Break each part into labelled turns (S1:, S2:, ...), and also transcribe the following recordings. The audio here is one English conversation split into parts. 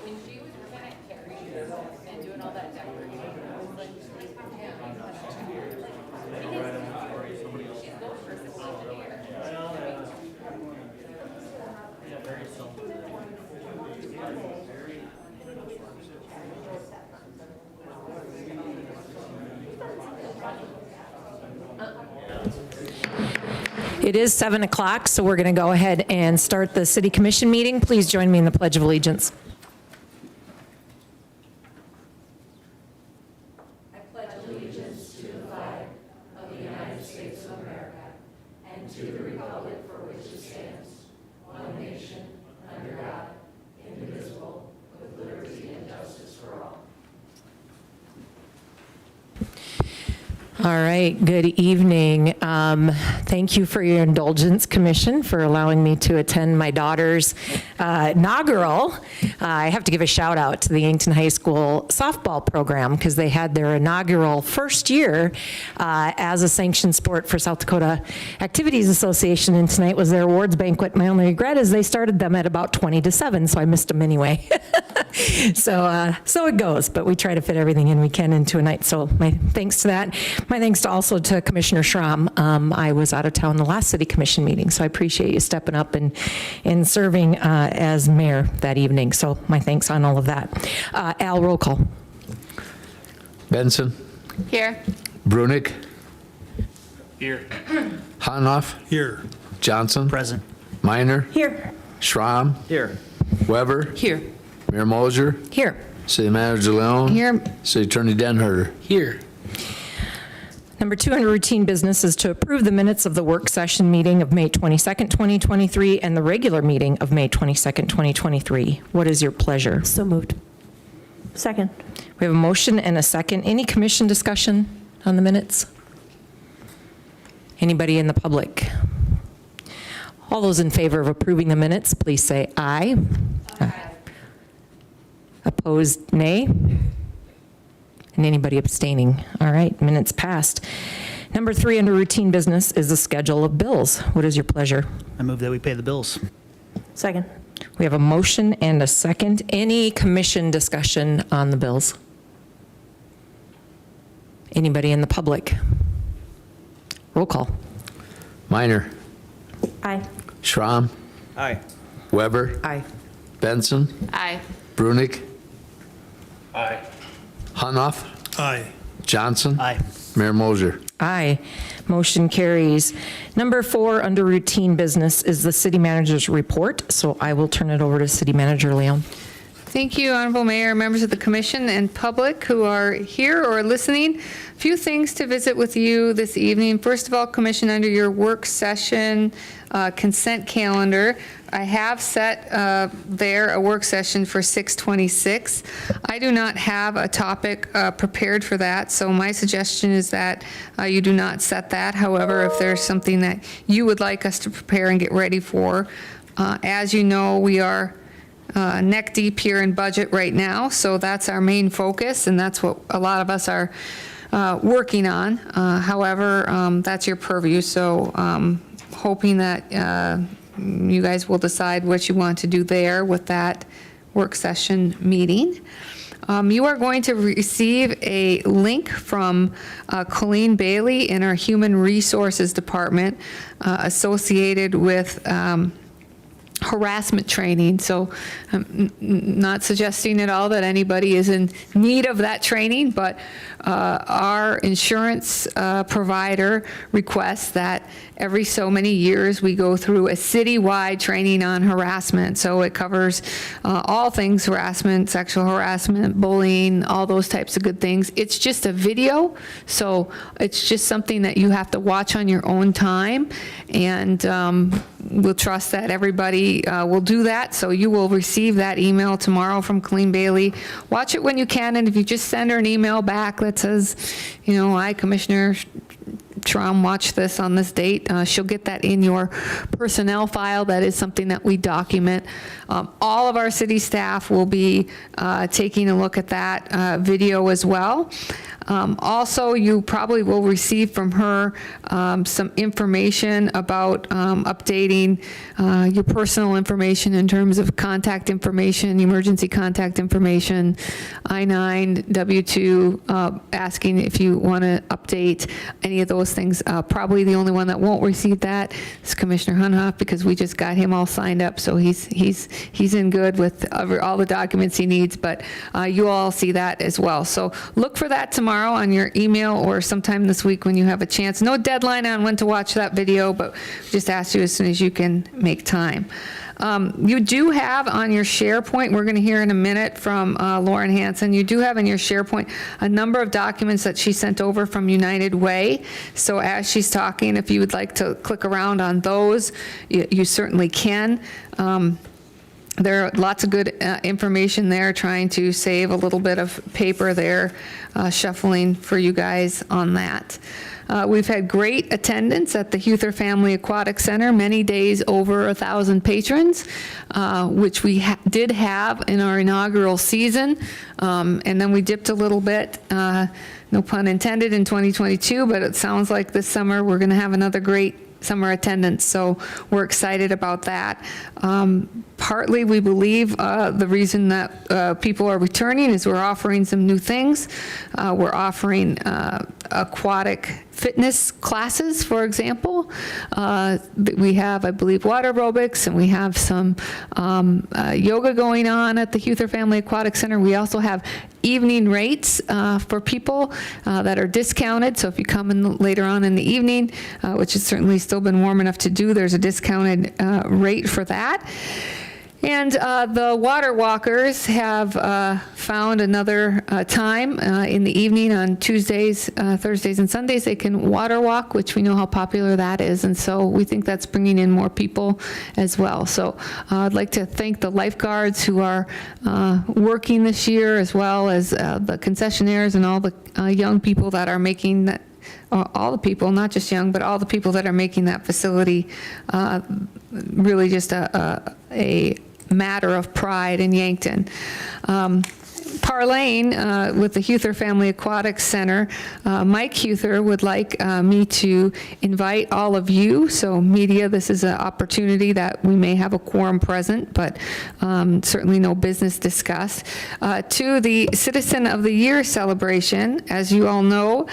S1: When she was working at Carrie and doing all that decorating, I was like, she's going for assistant engineer.
S2: It is 7 o'clock, so we're going to go ahead and start the City Commission meeting. Please join me in the Pledge of Allegiance.
S3: I pledge allegiance to the flag of the United States of America and to the republic for which it stands, one nation, under God, indivisible, with liberty and justice for all.
S2: All right, good evening. Thank you for your indulgence, Commission, for allowing me to attend my daughter's inaugural. I have to give a shout out to the Yankton High School softball program because they had their inaugural first year as a sanctioned sport for South Dakota Activities Association, and tonight was their awards banquet. My only regret is they started them at about 20 to 7, so I missed them anyway. So it goes, but we try to fit everything in we can into a night. So my thanks to that. My thanks to also to Commissioner Schramm. I was out of town the last City Commission meeting, so I appreciate you stepping up and serving as mayor that evening. So my thanks on all of that. Al, roll call.
S4: Benson.
S1: Here.
S4: Brunick.
S5: Here.
S4: Hanoff.
S5: Here.
S4: Johnson.
S5: Present.
S4: Minor.
S2: Here.
S4: Schramm.
S5: Here.
S4: Weber.
S2: Here.
S4: Mayor Moser.
S2: Here.
S4: City Manager Leon.
S1: Here.
S4: City Attorney Denherter.
S5: Here.
S2: Number 2 under routine business is to approve the minutes of the work session meeting of May 22nd, 2023, and the regular meeting of May 22nd, 2023. What is your pleasure?
S6: So moved. Second.
S2: We have a motion and a second. Any commission discussion on the minutes? Anybody in the public? All those in favor of approving the minutes, please say aye. Aye. Opposed, nay. And anybody abstaining? All right, minutes passed. Number 3 under routine business is the schedule of bills. What is your pleasure?
S5: I move that we pay the bills.
S6: Second.
S2: We have a motion and a second. Any commission discussion on the bills? Anybody in the public? Roll call.
S4: Minor.
S6: Aye.
S4: Schramm.
S5: Aye.
S4: Weber.
S2: Aye.
S4: Benson.
S1: Aye.
S4: Brunick.
S5: Aye.
S4: Hanoff.
S5: Aye.
S4: Johnson.
S5: Aye.
S4: Mayor Moser.
S2: Aye. Motion carries. Number 4 under routine business is the city manager's report. So I will turn it over to City Manager Leon.
S7: Thank you, Honorable Mayor, members of the Commission, and public who are here or listening. A few things to visit with you this evening. First of all, Commission, under your work session consent calendar, I have set there a work session for 6/26. I do not have a topic prepared for that, so my suggestion is that you do not set that. However, if there's something that you would like us to prepare and get ready for, as you know, we are neck deep here in budget right now, so that's our main focus, and that's what a lot of us are working on. However, that's your purview, so hoping that you guys will decide what you want to do there with that work session meeting. You are going to receive a link from Colleen Bailey in our Human Resources Department associated with harassment training. So I'm not suggesting at all that anybody is in need of that training, but our insurance provider requests that every so many years we go through a citywide training on harassment. So it covers all things harassment, sexual harassment, bullying, all those types of good things. It's just a video, so it's just something that you have to watch on your own time. And we'll trust that everybody will do that, so you will receive that email tomorrow from Colleen Bailey. Watch it when you can, and if you just send her an email back that says, I, Commissioner Schramm, watch this on this date, she'll get that in your personnel file. That is something that we document. All of our city staff will be taking a look at that video as well. Also, you probably will receive from her some information about updating your personal information in terms of contact information, emergency contact information, I-9, W-2, asking if you want to update any of those things. Probably the only one that won't receive that is Commissioner Hunhoff, because we just got him all signed up, so he's in good with all the documents he needs, but you all see that as well. So look for that tomorrow on your email or sometime this week when you have a chance. No deadline on when to watch that video, but just ask you as soon as you can make time. You do have on your SharePoint, we're going to hear in a minute from Lauren Hansen, you do have in your SharePoint a number of documents that she sent over from United Way. So as she's talking, if you would like to click around on those, you certainly can. There are lots of good information there, trying to save a little bit of paper there, shuffling for you guys on that. We've had great attendance at the Huther Family Aquatic Center, many days over 1,000 patrons, which we did have in our inaugural season, and then we dipped a little bit, no pun intended, in 2022, but it sounds like this summer we're going to have another great summer attendance, so we're excited about that. Partly, we believe the reason that people are returning is we're offering some new things. We're offering aquatic fitness classes, for example. We have, I believe, water aerobics, and we have some yoga going on at the Huther Family Aquatic Center. We also have evening rates for people that are discounted. So if you come in later on in the evening, which has certainly still been warm enough to do, there's a discounted rate for that. And the water walkers have found another time in the evening on Tuesdays, Thursdays, and Sundays. They can water walk, which we know how popular that is. And so we think that's bringing in more people as well. So I'd like to thank the lifeguards who are working this year, as well as the concessionaires and all the young people that are making that. All the people, not just young, but all the people that are making that facility really just a matter of pride in Yankton. Parlaying with the Huther Family Aquatic Center, Mike Huther would like me to invite all of you, so media, this is an opportunity that we may have a quorum present, but certainly no business discussed, to the Citizen of the Year celebration. As you all know,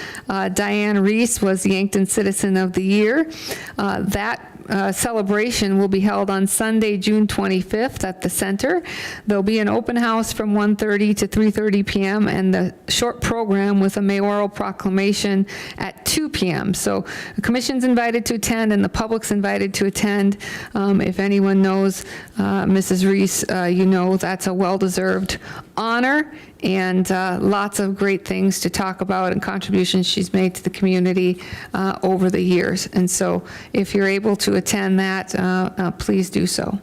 S7: Diane Reese was the Yankton Citizen of the Year. That celebration will be held on Sunday, June 25th at the center. There'll be an open house from 1:30 to 3:30 p.m. and the short program with a mayoral proclamation at 2 p.m. So the commission's invited to attend and the public's invited to attend. If anyone knows Mrs. Reese, you know that's a well-deserved honor, and lots of great things to talk about and contributions she's made to the community over the years. And so if you're able to attend that, please do so.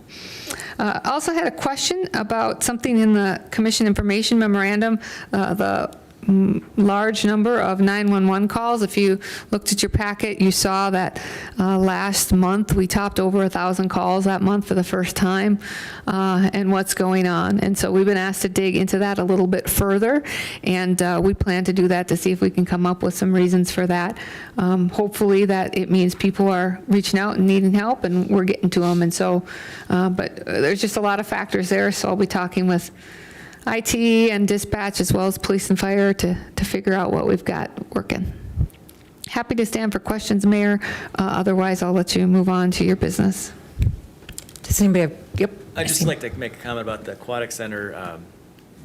S7: I also had a question about something in the commission information memorandum, the large number of 911 calls. If you looked at your packet, you saw that last month we topped over 1,000 calls that month for the first time, and what's going on. And so we've been asked to dig into that a little bit further, and we plan to do that to see if we can come up with some reasons for that. Hopefully that it means people are reaching out and needing help, and we're getting to them. And so, but there's just a lot of factors there, so I'll be talking with IT and dispatch, as well as police and fire, to figure out what we've got working. Happy to stand for questions, Mayor. Otherwise, I'll let you move on to your business.
S2: Does anybody have, yep.
S8: I'd just like to make a comment about the Aquatic Center.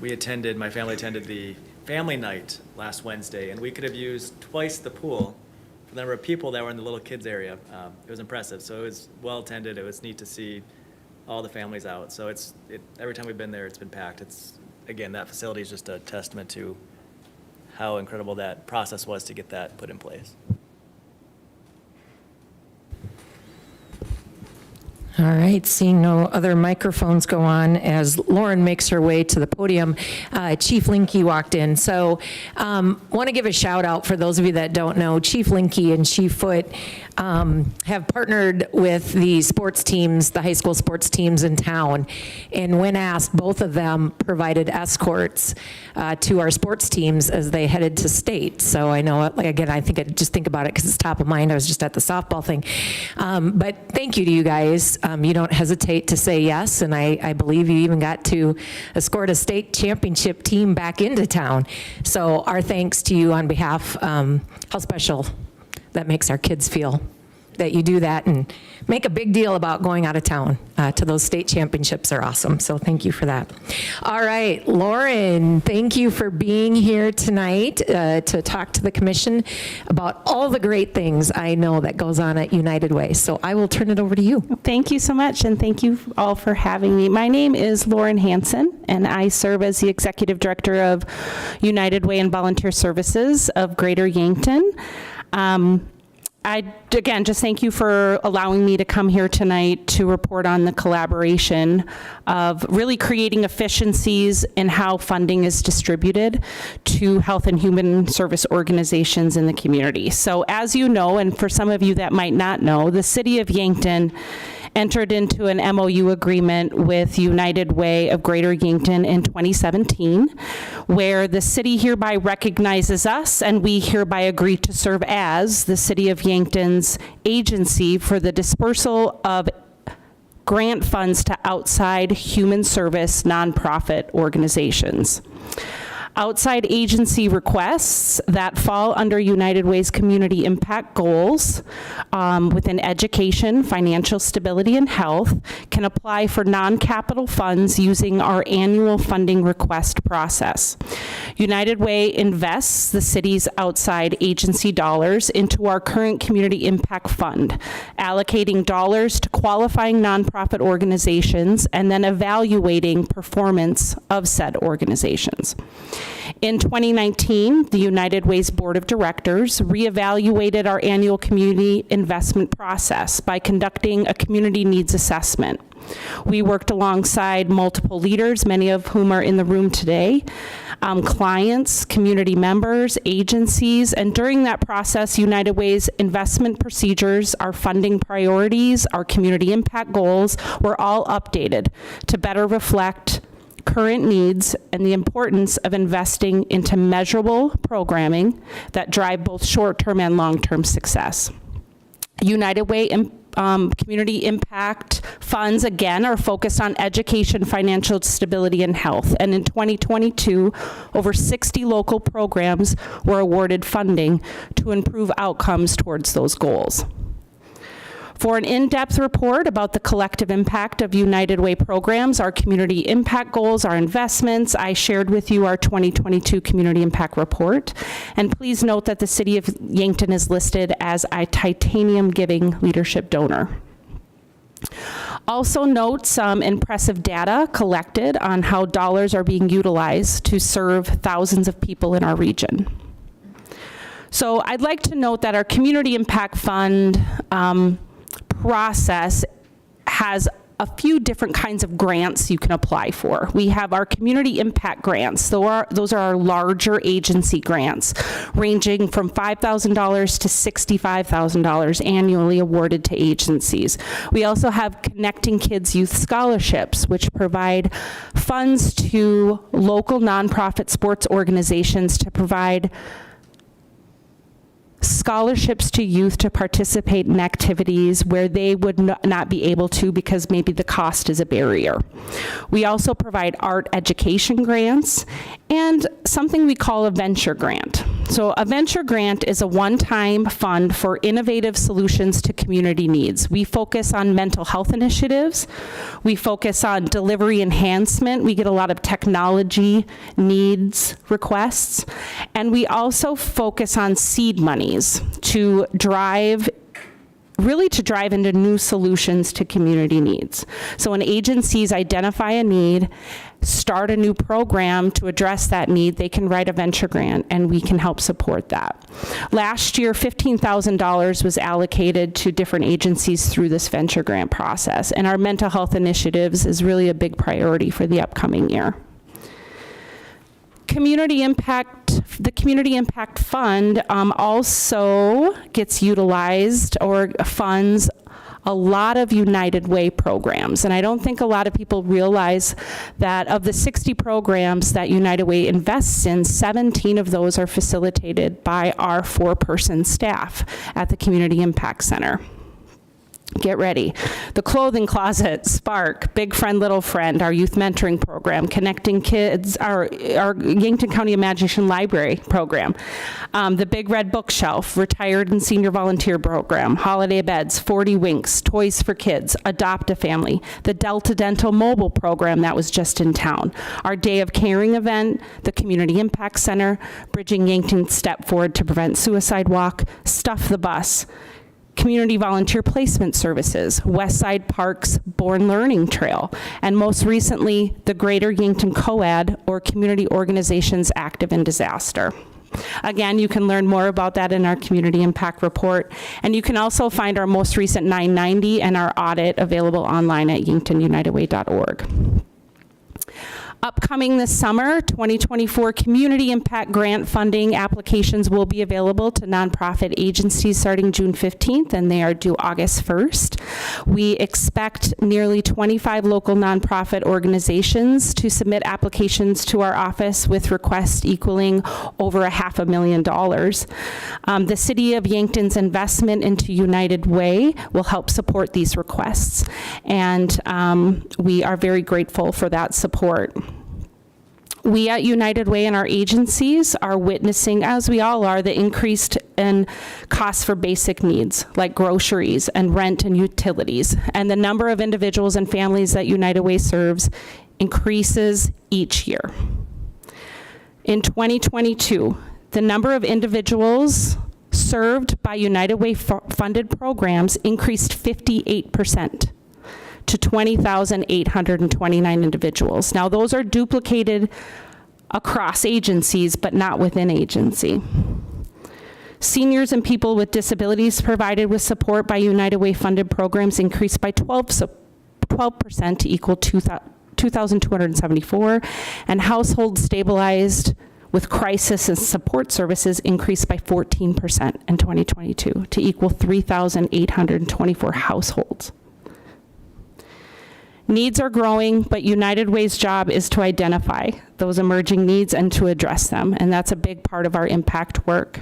S8: My family attended the family night last Wednesday, and we could have used twice the pool for the number of people that were in the little kids area. It was impressive. So it was well attended. It was neat to see all the families out. So every time we've been there, it's been packed. Again, that facility is just a testament to how incredible that process was to get that put in place.
S2: All right, seeing no other microphones go on, as Lauren makes her way to the podium, Chief Linky walked in. So want to give a shout out for those of you that don't know. Chief Linky and Chief Foote have partnered with the sports teams, the high school sports teams in town. And when asked, both of them provided escorts to our sports teams as they headed to state. So I know, like, again, I just think about it because it's top of mind. I was just at the softball thing. But thank you to you guys. You don't hesitate to say yes, and I believe you even got to escort a state championship team back into town. So our thanks to you on behalf, how special that makes our kids feel that you do that and make a big deal about going out of town to those state championships are awesome. So thank you for that. All right, Lauren, thank you for being here tonight to talk to the commission about all the great things I know that goes on at United Way. So I will turn it over to you.
S9: Thank you so much, and thank you all for having me. My name is Lauren Hansen, and I serve as the Executive Director of United Way and Volunteer Services of Greater Yankton. I, again, just thank you for allowing me to come here tonight to report on the collaboration of really creating efficiencies in how funding is distributed to health and human service organizations in the community. So as you know, and for some of you that might not know, the City of Yankton entered into an MOU agreement with United Way of Greater Yankton in 2017, where the city hereby recognizes us and we hereby agree to serve as the City of Yankton's agency for the dispersal of grant funds to outside human service nonprofit organizations. Outside agency requests that fall under United Way's community impact goals within education, financial stability, and health can apply for non-capital funds using our annual funding request process. United Way invests the city's outside agency dollars into our current community impact fund, allocating dollars to qualifying nonprofit organizations and then evaluating performance of said organizations. In 2019, the United Way's Board of Directors reevaluated our annual community investment process by conducting a community needs assessment. We worked alongside multiple leaders, many of whom are in the room today, clients, community members, agencies, and during that process, United Way's investment procedures, our funding priorities, our community impact goals were all updated to better reflect current needs and the importance of investing into measurable programming that drive both short-term and long-term success. United Way community impact funds, again, are focused on education, financial stability, and health. And in 2022, over 60 local programs were awarded funding to improve outcomes towards those goals. For an in-depth report about the collective impact of United Way programs, our community impact goals, our investments, I shared with you our 2022 community impact report. And please note that the City of Yankton is listed as a titanium giving leadership donor. Also note some impressive data collected on how dollars are being utilized to serve thousands of people in our region. So I'd like to note that our community impact fund process has a few different kinds of grants you can apply for. We have our community impact grants. Those are our larger agency grants, ranging from $5,000 to $65,000 annually awarded to agencies. We also have Connecting Kids Youth Scholarships, which provide funds to local nonprofit sports organizations to provide scholarships to youth to participate in activities where they would not be able to because maybe the cost is a barrier. We also provide art education grants and something we call a venture grant. So a venture grant is a one-time fund for innovative solutions to community needs. We focus on mental health initiatives. We focus on delivery enhancement. We get a lot of technology needs requests. And we also focus on seed monies to drive really to drive into new solutions to community needs. So when agencies identify a need, start a new program to address that need, they can write a venture grant and we can help support that. Last year, $15,000 was allocated to different agencies through this venture grant process, and our mental health initiatives is really a big priority for the upcoming year. Community impact, the Community Impact Fund also gets utilized or funds a lot of United Way programs. And I don't think a lot of people realize that of the 60 programs that United Way invests in, 17 of those are facilitated by our 4-person staff at the Community Impact Center. Get ready. The Clothing Closet, Spark, Big Friend, Little Friend, our youth mentoring program, Connecting Kids, our Yankton County Imagination Library program, the Big Red Bookshelf, Retired and Senior Volunteer Program, Holiday Beds, 40 Winks, Toys for Kids, Adopt a Family, the Delta Dental Mobile Program that was just in town, our Day of Caring event, the Community Impact Center, Bridging Yankton Step Forward to Prevent Suicide Walk, Stuff the Bus, Community Volunteer Placement Services, Westside Parks Born Learning Trail, and most recently, the Greater Yankton COAD, or Community Organizations Active in Disaster. Again, you can learn more about that in our Community Impact Report, and you can also find our most recent 990 and our audit available online at yanktonunitedway.org. Upcoming this summer, 2024 Community Impact Grant funding applications will be available to nonprofit agencies starting June 15th, and they are due August 1st. We expect nearly 25 local nonprofit organizations to submit applications to our office with requests equaling over $500,000. The City of Yankton's investment into United Way will help support these requests, and we are very grateful for that support. We at United Way and our agencies are witnessing, as we all are, the increased in costs for basic needs like groceries and rent and utilities. And the number of individuals and families that United Way serves increases each year. In 2022, the number of individuals served by United Way funded programs increased 58%. To 20,829 individuals. Now, those are duplicated across agencies, but not within agency. Seniors and people with disabilities provided with support by United Way funded programs increased by 12% to equal 2,274, and households stabilized with crisis and support services increased by 14% in 2022 to equal 3,824 households. Needs are growing, but United Way's job is to identify those emerging needs and to address them, and that's a big part of our impact work.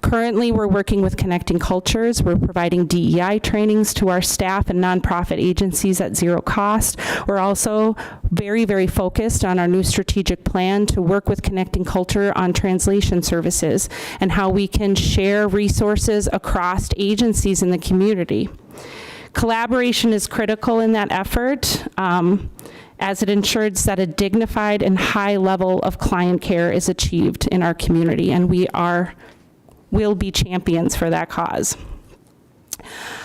S9: Currently, we're working with Connecting Cultures. We're providing DEI trainings to our staff and nonprofit agencies at zero cost. We're also very, very focused on our new strategic plan to work with Connecting Culture on translation services and how we can share resources across agencies in the community. Collaboration is critical in that effort, as it ensures that a dignified and high level of client care is achieved in our community, and will be champions for that cause.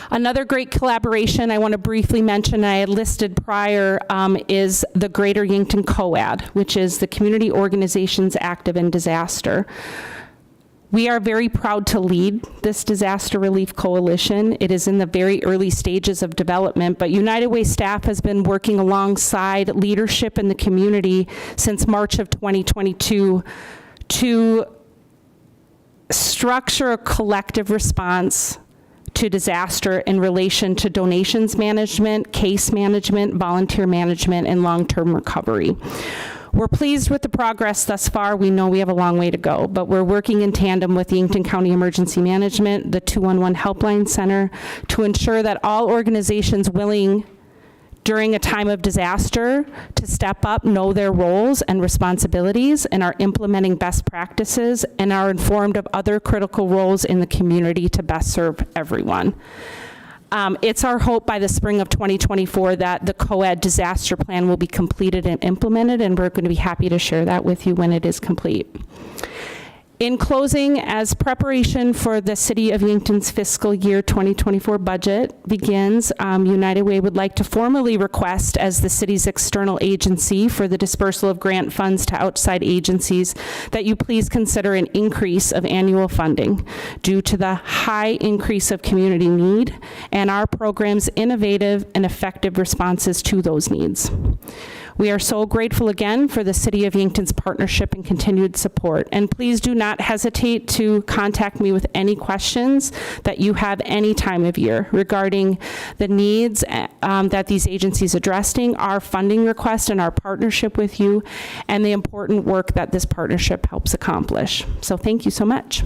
S9: Another great collaboration I want to briefly mention, I had listed prior, is the Greater Yankton COAD, which is the Community Organizations Active in Disaster. We are very proud to lead this disaster relief coalition. It is in the very early stages of development, but United Way staff has been working alongside leadership in the community since March of 2022 to structure a collective response to disaster in relation to donations management, case management, volunteer management, and long-term recovery. We're pleased with the progress thus far. We know we have a long way to go, but we're working in tandem with Yankton County Emergency Management, the 211 Helpline Center, to ensure that all organizations willing during a time of disaster to step up know their roles and responsibilities and are implementing best practices and are informed of other critical roles in the community to best serve everyone. It's our hope by the spring of 2024 that the COAD disaster plan will be completed and implemented, and we're going to be happy to share that with you when it is complete. In closing, as preparation for the City of Yankton's fiscal year 2024 budget begins, United Way would like to formally request, as the city's external agency for the dispersal of grant funds to outside agencies, that you please consider an increase of annual funding due to the high increase of community need and our program's innovative and effective responses to those needs. We are so grateful again for the City of Yankton's partnership and continued support. And please do not hesitate to contact me with any questions that you have any time of year regarding the needs that these agencies are addressing, our funding request and our partnership with you, and the important work that this partnership helps accomplish. So thank you so much.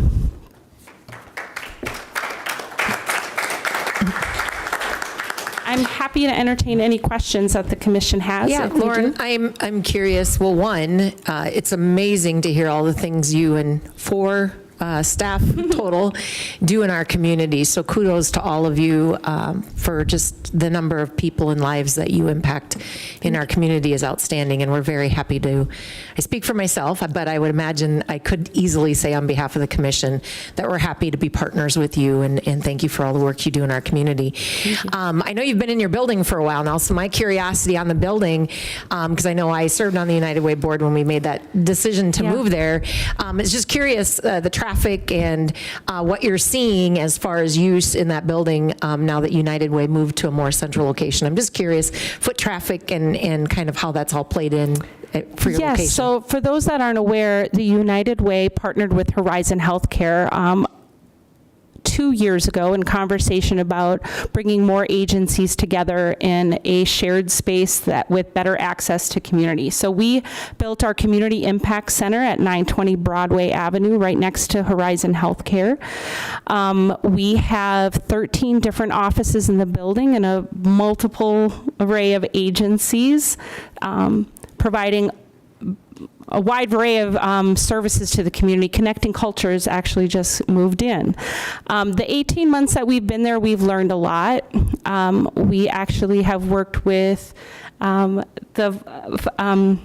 S9: I'm happy to entertain any questions that the commission has.
S2: Yeah,
S9: if you
S2: Lauren,
S9: do.
S2: I'm curious. Well, one, it's amazing to hear all the things you and 4 staff total do in our community. So kudos to all of you for just the number of people and lives that you impact in our community is outstanding. And we're very happy to, I speak for myself, but I would imagine I could easily say on behalf of the commission that we're happy to be partners with you, and thank you for all the work you do in our community. I know you've been in your building for a while now, so my curiosity on the building, because I know I served on the United Way board when we made that decision to move there, is just curious, the traffic and what you're seeing as far as use in that building now that United Way moved to a more central location. I'm just curious, foot traffic and kind of how that's all played in for your location.
S9: Yes, so for those that aren't aware, the United Way partnered with Horizon Healthcare 2 years ago in conversation about bringing more agencies together in a shared space that with better access to community. So we built our Community Impact Center at 920 Broadway Avenue, right next to Horizon Healthcare. We have 13 different offices in the building and a multiple array of agencies providing a wide array of services to the community. Connecting Cultures actually just moved in. The 18 months that we've been there, we've learned a lot. We actually have worked with the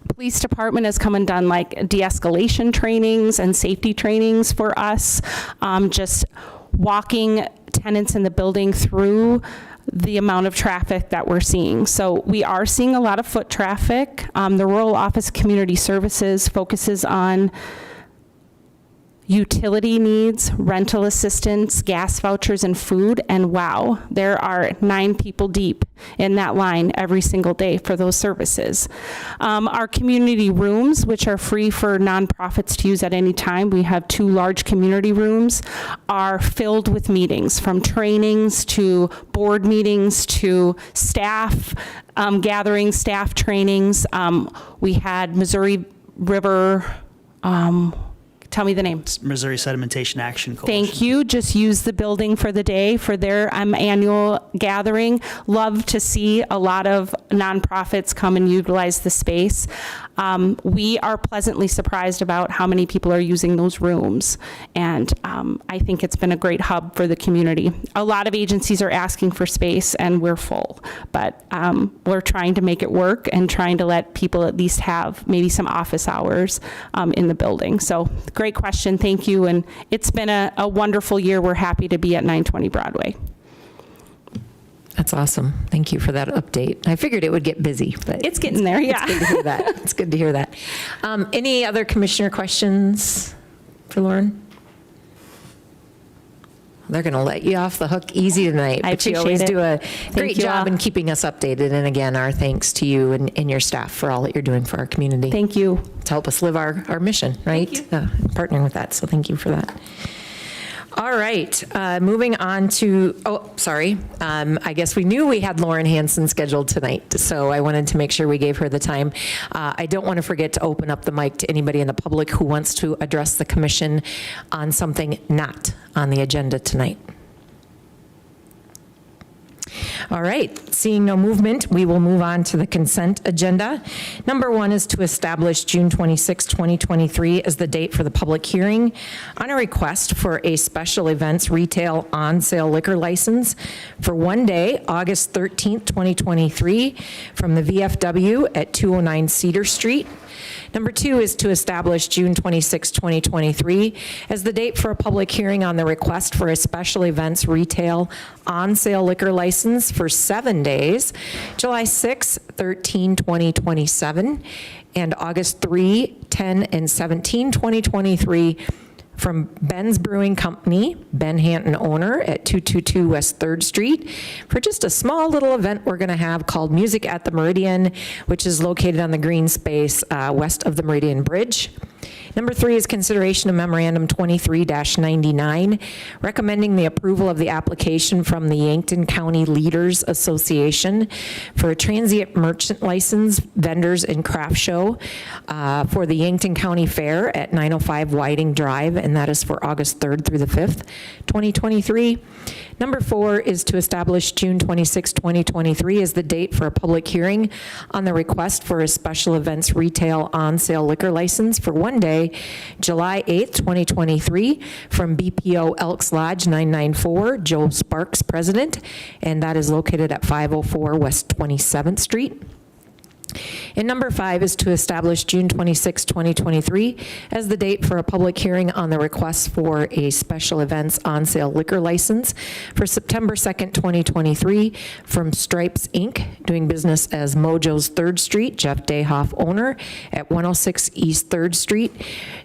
S9: police department has come and done like de-escalation trainings and safety trainings for us, just walking tenants in the building through the amount of traffic that we're seeing. So we are seeing a lot of foot traffic. The Rural Office of Community Services focuses on utility needs, rental assistance, gas vouchers, and food. And wow, there are 9 people deep in that line every single day for those services. Our community rooms, which are free for nonprofits to use at any time, we have 2 large community rooms, are filled with meetings, from trainings to board meetings to staff gatherings, staff trainings. We had Missouri River, tell me the name.
S5: Missouri Sedimentation Action Coalition.
S9: Thank you. Just use the building for the day for their annual gathering. Love to see a lot of nonprofits come and utilize the space. We are pleasantly surprised about how many people are using those rooms. And I think it's been a great hub for the community. A lot of agencies are asking for space and we're full, but we're trying to make it work and trying to let people at least have maybe some office hours in the building. So great question. Thank you. And it's been a wonderful year. We're happy to be at 920 Broadway.
S2: That's awesome. Thank you for that update. I figured it would get busy, but
S9: It's getting there, yeah.
S2: It's good to hear that. It's good to hear that. Any other commissioner questions for Lauren? They're going to let you off the hook easy tonight,
S9: I
S2: but you
S9: appreciate
S2: always
S9: it.
S2: do a great
S9: you
S2: job
S9: all.
S2: in keeping us updated. And again, our thanks to you and your staff for all that you're doing for our community.
S9: Thank you.
S2: To help us live our mission, right? Partnering with that. So thank you for that. All right, moving on to, I guess we knew we had Lauren Hansen scheduled tonight, so I wanted to make sure we gave her the time. I don't want to forget to open up the mic to anybody in the public who wants to address the commission on something not on the agenda tonight. All right, seeing no movement, we will move on to the consent agenda. Number 1 is to establish June 26, 2023 as the date for the public hearing on a request for a special events retail on-sale liquor license for one day, August 13, 2023, from the VFW at 209 Cedar Street. Number 2 is to establish June 26, 2023 as the date for a public hearing on the request for a special events retail on-sale liquor license for 7 days, July 6, 13, 2027, and August 3, 10, and 17, 2023, from Ben's Brewing Company, Ben Hampton owner, at 222 West 3rd Street, for just a small little event we're going to have called Music at the Meridian, which is located on the green space west of the Meridian Bridge. Number 3 is consideration of memorandum 23-99, recommending the approval of the application from the Yankton County Leaders Association for a transient merchant license, vendors and craft show for the Yankton County Fair at 905 Whiting Drive, and that is for August 3rd through the 5th, 2023. Number 4 is to establish June 26, 2023 as the date for a public hearing on the request for a special events retail on-sale liquor license for 1 day, July 8th, 2023, from BPO Elks Lodge 994, Joe Sparks, President, and that is located at 504 West 27th Street. And number 5 is to establish June 26, 2023 as the date for a public hearing on the request for a special events on-sale liquor license for September 2nd, 2023 from Stripes, Inc., doing business as Mojo's 3rd Street, Jeff Dayhoff owner, at 106 East 3rd Street,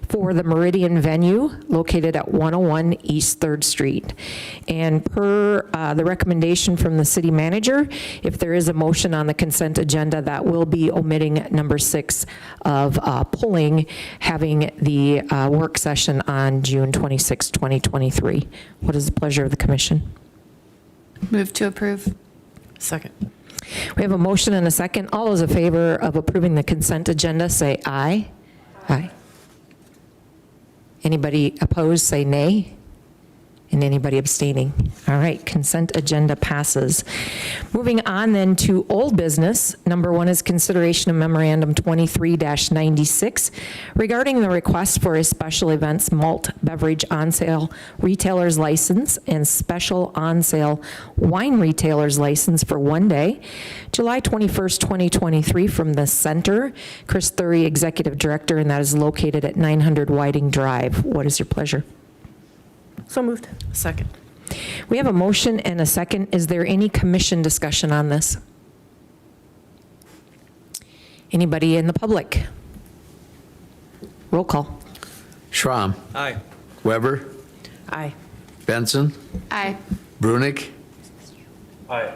S2: for the Meridian venue located at 101 East 3rd Street. And per the recommendation from the city manager, if there is a motion on the consent agenda, that will be omitting number 6 of pulling, having the work session on June 26, 2023. What is the pleasure of the commission?
S7: Move to approve.
S8: Second.
S2: We have a motion and a second. All those in favor of approving the consent agenda, say aye. Aye. Anybody opposed, say nay. And anybody abstaining? All right, consent agenda passes. Moving on then to old business. Number 1 is consideration of memorandum 23-96 regarding the request for a special events malt beverage on-sale retailer's license and special on-sale wine retailer's license for 1 day, July 21st, 2023, from the Center. Chris Thury, Executive Director, and that is located at 900 Whiting Drive. What is your pleasure?
S6: So moved.
S8: Second.
S2: We have a motion and a second. Is there any commission discussion on this? Anybody in the public? Roll call.
S4: Schramm.
S8: Aye.
S4: Weber.
S2: Aye.
S4: Benson.
S7: Aye.
S4: Brunick.
S8: Aye.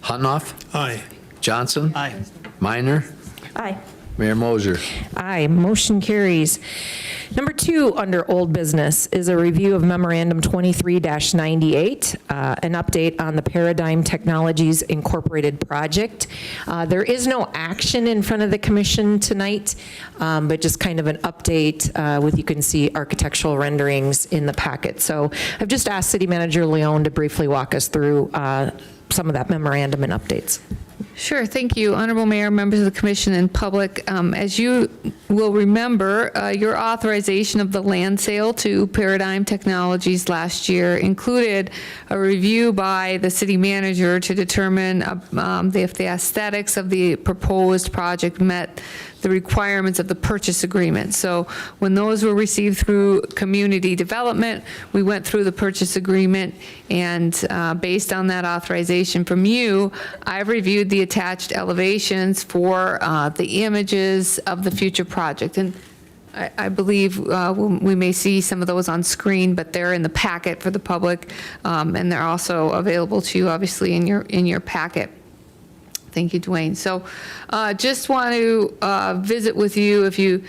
S4: Hunoff.
S5: Aye.
S4: Johnson.
S5: Aye.
S4: Minor.
S6: Aye.
S4: Mayor Moser.
S2: Aye, motion carries. Number 2 under old business is a review of memorandum 23-98, an update on the Paradigm Technologies Incorporated project. There is no action in front of the commission tonight, but just kind of an update with, you can see architectural renderings in the packet. So I've just asked City Manager Leon to briefly walk us through some of that memorandum and updates.
S7: Sure, thank you. Honorable Mayor, members of the commission and public, as you will remember, your authorization of the land sale to Paradigm Technologies last year included a review by the city manager to determine if the aesthetics of the proposed project met the requirements of the purchase agreement. So when those were received through community development, we went through the purchase agreement, and based on that authorization from you, I've reviewed the attached elevations for the images of the future project. And I believe we may see some of those on screen, but they're in the packet for the public, and they're also available to you, obviously, in your packet. Thank you, Dwayne. So just want to visit with you. If you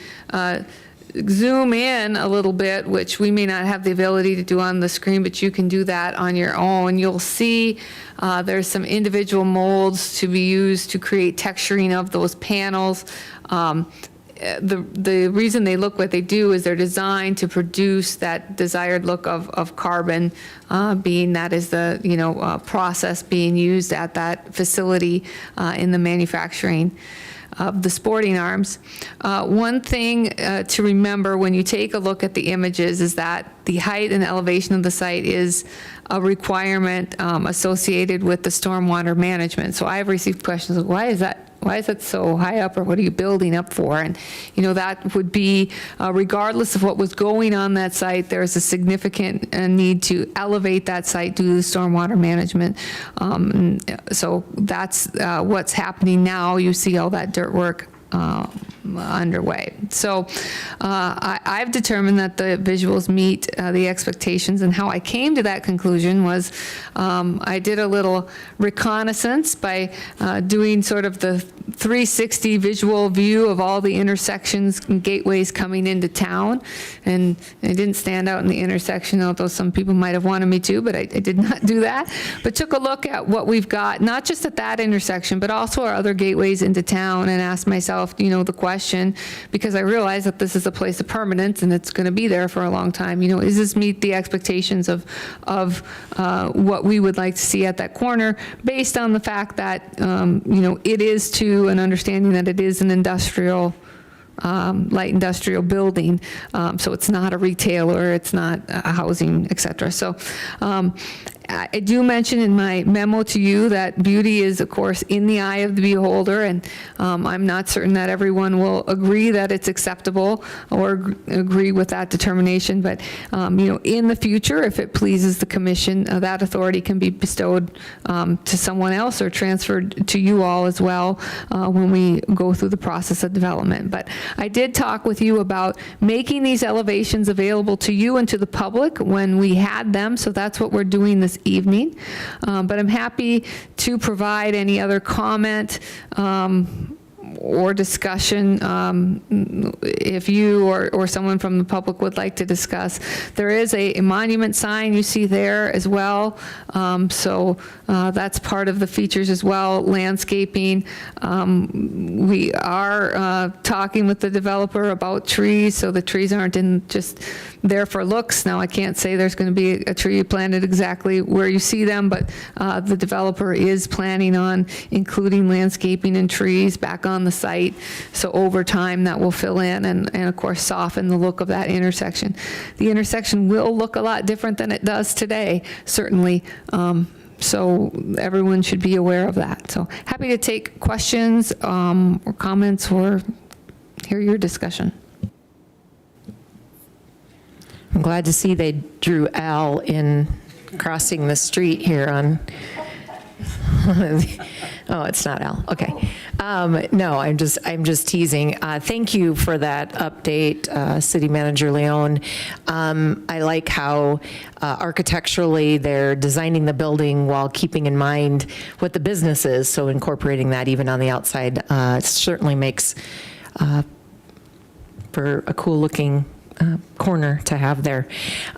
S7: zoom in a little bit, which we may not have the ability to do on the screen, but you can do that on your own, you'll see there's some individual molds to be used to create texturing of those panels. The reason they look what they do is they're designed to produce that desired look of carbon, being that is the process being used at that facility in the manufacturing of the sporting arms. One thing to remember when you take a look at the images is that the height and elevation of the site is a requirement associated with the stormwater management. So I've received questions like, why is that so high up, or what are you building up for? And, that would be, regardless of what was going on that site, there's a significant need to elevate that site due to the stormwater management. So that's what's happening now. You see all that dirt work underway. So I've determined that the visuals meet the expectations, and how I came to that conclusion was I did a little reconnaissance by doing sort of the 360 visual view of all the intersections and gateways coming into town, and I didn't stand out in the intersection, although some people might have wanted me to, but I did not do that, but took a look at what we've got, not just at that intersection, but also our other gateways into town, and asked myself, the question, because I realize that this is a place of permanence and it's going to be there for a long time. Does this meet the expectations of what we would like to see at that corner, based on the fact that, it is to an understanding that it is an industrial, light industrial building. So it's not a retailer, it's not a housing, et cetera. So I do mention in my memo to you that beauty is, of course, in the eye of the beholder, and I'm not certain that everyone will agree that it's acceptable or agree with that determination, but in the future, if it pleases the commission, that authority can be bestowed to someone else or transferred to you all as well when we go through the process of development. But I did talk with you about making these elevations available to you and to the public when we had them, so that's what we're doing this evening. But I'm happy to provide any other comment or discussion if you or someone from the public would like to discuss. There is a monument sign you see there as well, so that's part of the features as well. Landscaping, we are talking with the developer about trees, so the trees aren't in just there for looks. Now, I can't say there's going to be a tree planted exactly where you see them, but the developer is planning on including landscaping and trees back on the site. So over time, that will fill in and of course, soften the look of that intersection. The intersection will look a lot different than it does today, certainly. So everyone should be aware of that. So happy to take questions or comments or hear your discussion.
S2: I'm glad to see they drew Al in crossing the street here on, oh, it's not Al, okay. No, I'm just teasing. Thank you for that update, City Manager Leon. I like how architecturally they're designing the building while keeping in mind what the business is, so incorporating that even on the outside certainly makes for a cool looking corner to have there.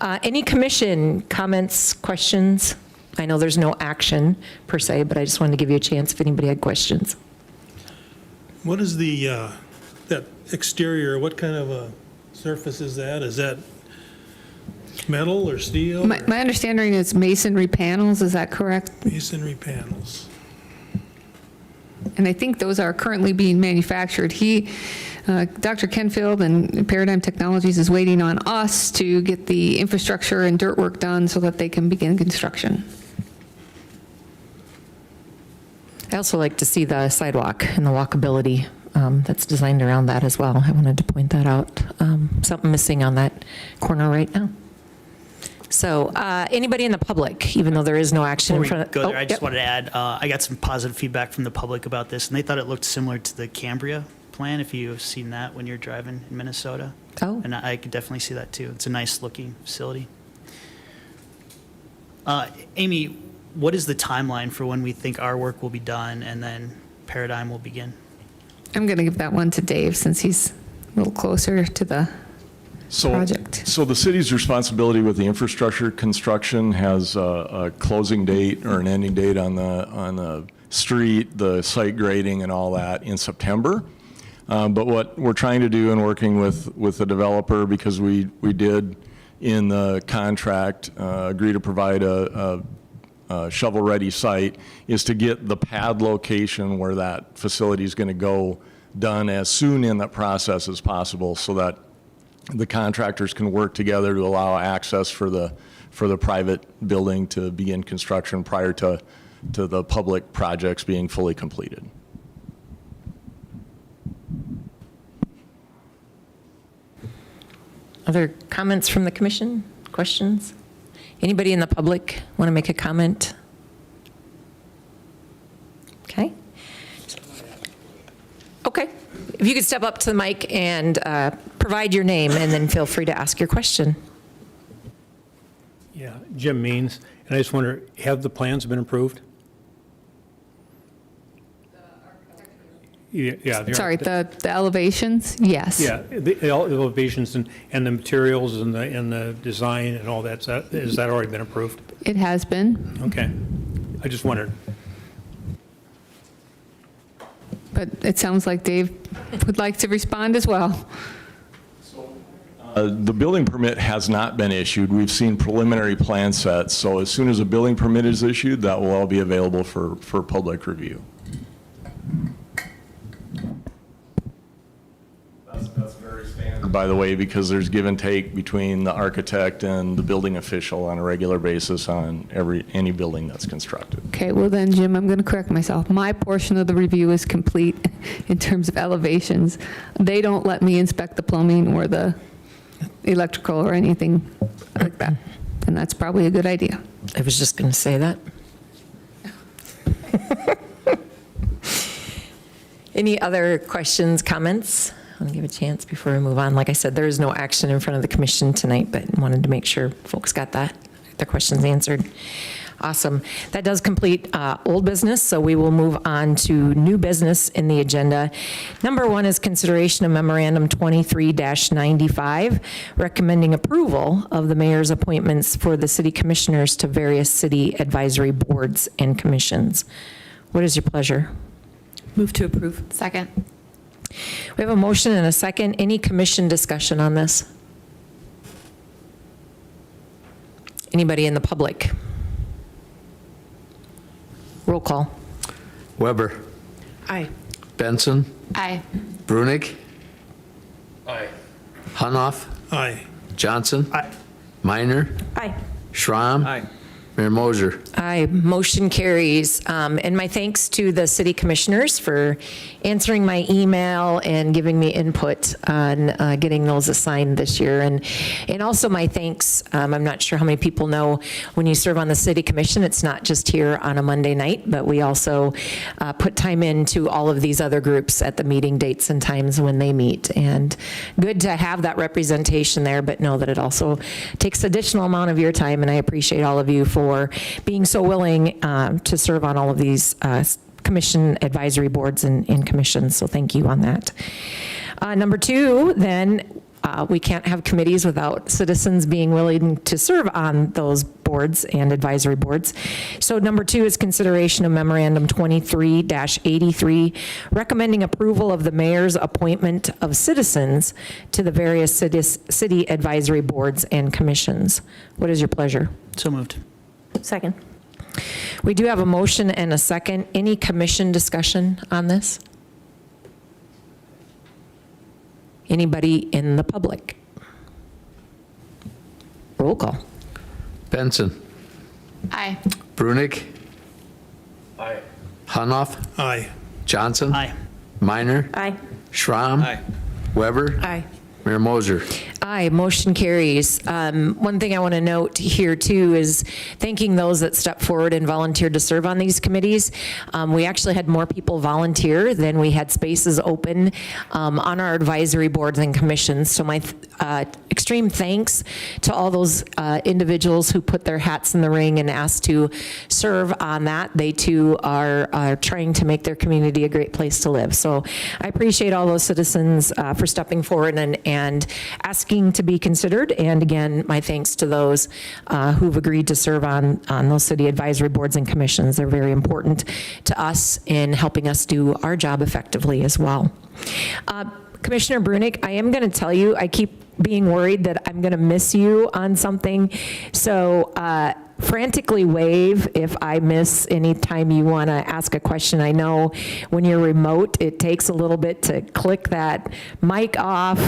S2: Any commission comments, questions? I know there's no action per se, but I just wanted to give you a chance if anybody had questions.
S10: What is the, that exterior, what kind of a surface is that? Is that metal or steel?
S7: My understanding is masonry panels, is that correct?
S10: Masonry panels.
S7: And I think those are currently being manufactured. Dr. Kenfield and Paradigm Technologies is waiting on us to get the infrastructure and dirt work done so that they can begin construction.
S2: I also like to see the sidewalk and the walkability that's designed around that as well. I wanted to point that out. Something missing on that corner right now. So anybody in the public, even though there is no action in
S5: Before
S2: front
S5: we
S2: of...
S5: go there, I just wanted to add, I got some positive feedback from the public about this, and they thought it looked similar to the Cambria plan, if you have seen that when you're driving in Minnesota.
S2: Oh.
S5: And I could definitely see that too. It's a nice looking facility. Amy, what is the timeline for when we think our work will be done and then Paradigm will begin?
S7: I'm going to give that one to Dave since he's a little closer to the project.
S11: So the city's responsibility with the infrastructure construction has a closing date or an ending date on the street, the site grading and all that in September. But what we're trying to do in working with the developer, because we did in the contract agree to provide a shovel-ready site, is to get the pad location where that facility is going to go done as soon in that process as possible, so that the contractors can work together to allow access for the private building to begin construction prior to the public projects being fully completed.
S2: Other comments from the commission? Questions? Anybody in the public want to make a comment? Okay. Okay. If you could step up to the mic and provide your name, and then feel free to ask your question.
S12: Yeah, Jim Means, and I just wonder, have the plans been approved? Yeah.
S7: Sorry, the elevations? Yes.
S12: Yeah, the elevations and the materials and the design and all that, has that already been approved?
S7: It has been,
S12: Okay. I just wondered.
S7: but it sounds like Dave would like to respond as well.
S11: The building permit has not been issued. We've seen preliminary plan sets, so as soon as a building permit is issued, that will all be available for public review. That's very standard, by the way, because there's give and take between the architect and the building official on a regular basis on any building that's constructed.
S7: Okay, well then, Jim, I'm going to correct myself. My portion of the review is complete in terms of elevations. They don't let me inspect the plumbing or the electrical or anything like that, and that's probably a good idea.
S2: I was just going to say that. Any other questions, comments? I'll give a chance before we move on. Like I said, there is no action in front of the commission tonight, but wanted to make sure folks got their questions answered. Awesome. That does complete old business, so we will move on to new business in the agenda. Number 1 is consideration of memorandum 23-95, recommending approval of the mayor's appointments for the city commissioners to various city advisory boards and commissions. What is your pleasure?
S6: Move to approve.
S1: Second.
S2: We have a motion and a second. Any commission discussion on this? Anybody in the public? Roll call.
S4: Weber.
S6: Aye.
S4: Benson.
S1: Aye.
S4: Brunig. Aye. Hunoff.
S10: Aye.
S4: Johnson.
S12: Aye.
S4: Minor.
S6: Aye.
S4: Schramm.
S8: Aye.
S4: Mayor Moser.
S2: Aye, motion carries. And my thanks to the city commissioners for answering my email and giving me input on getting those assigned this year. And also my thanks, I'm not sure how many people know, when you serve on the city commission, it's not just here on a Monday night, but we also put time into all of these other groups at the meeting dates and times when they meet. And good to have that representation there, but know that it also takes additional amount of your time, and I appreciate all of you for being so willing to serve on all of these commission advisory boards and commissions, so thank you on that. Number 2, then, we can't have committees without citizens being willing to serve on those boards and advisory boards. So number 2 is consideration of memorandum 23-83, recommending approval of the mayor's appointment of citizens to the various city advisory boards and commissions. What is your pleasure?
S5: So moved.
S6: Second.
S2: We do have a motion and a second. Any commission discussion on this? Anybody in the public? Roll call.
S4: Benson.
S1: Aye.
S4: Brunig. Aye. Hunoff.
S10: Aye.
S4: Johnson.
S5: Aye.
S4: Minor.
S6: Aye.
S4: Schramm.
S8: Aye.
S4: Weber.
S6: Aye.
S4: Mayor Moser.
S2: Aye, motion carries. One thing I want to note here too is thanking those that stepped forward and volunteered to serve on these committees. We actually had more people volunteer than we had spaces open on our advisory boards and commissions. So my extreme thanks to all those individuals who put their hats in the ring and asked to serve on that. They too are trying to make their community a great place to live. So I appreciate all those citizens for stepping forward and asking to be considered. And again, my thanks to those who've agreed to serve on those city advisory boards and commissions. They're very important to us in helping us do our job effectively as well. Commissioner Brunig, I am going to tell you, I keep being worried that I'm going to miss you on something. So frantically wave if I miss any time you want to ask a question. I know when you're remote, it takes a little bit to click that mic off.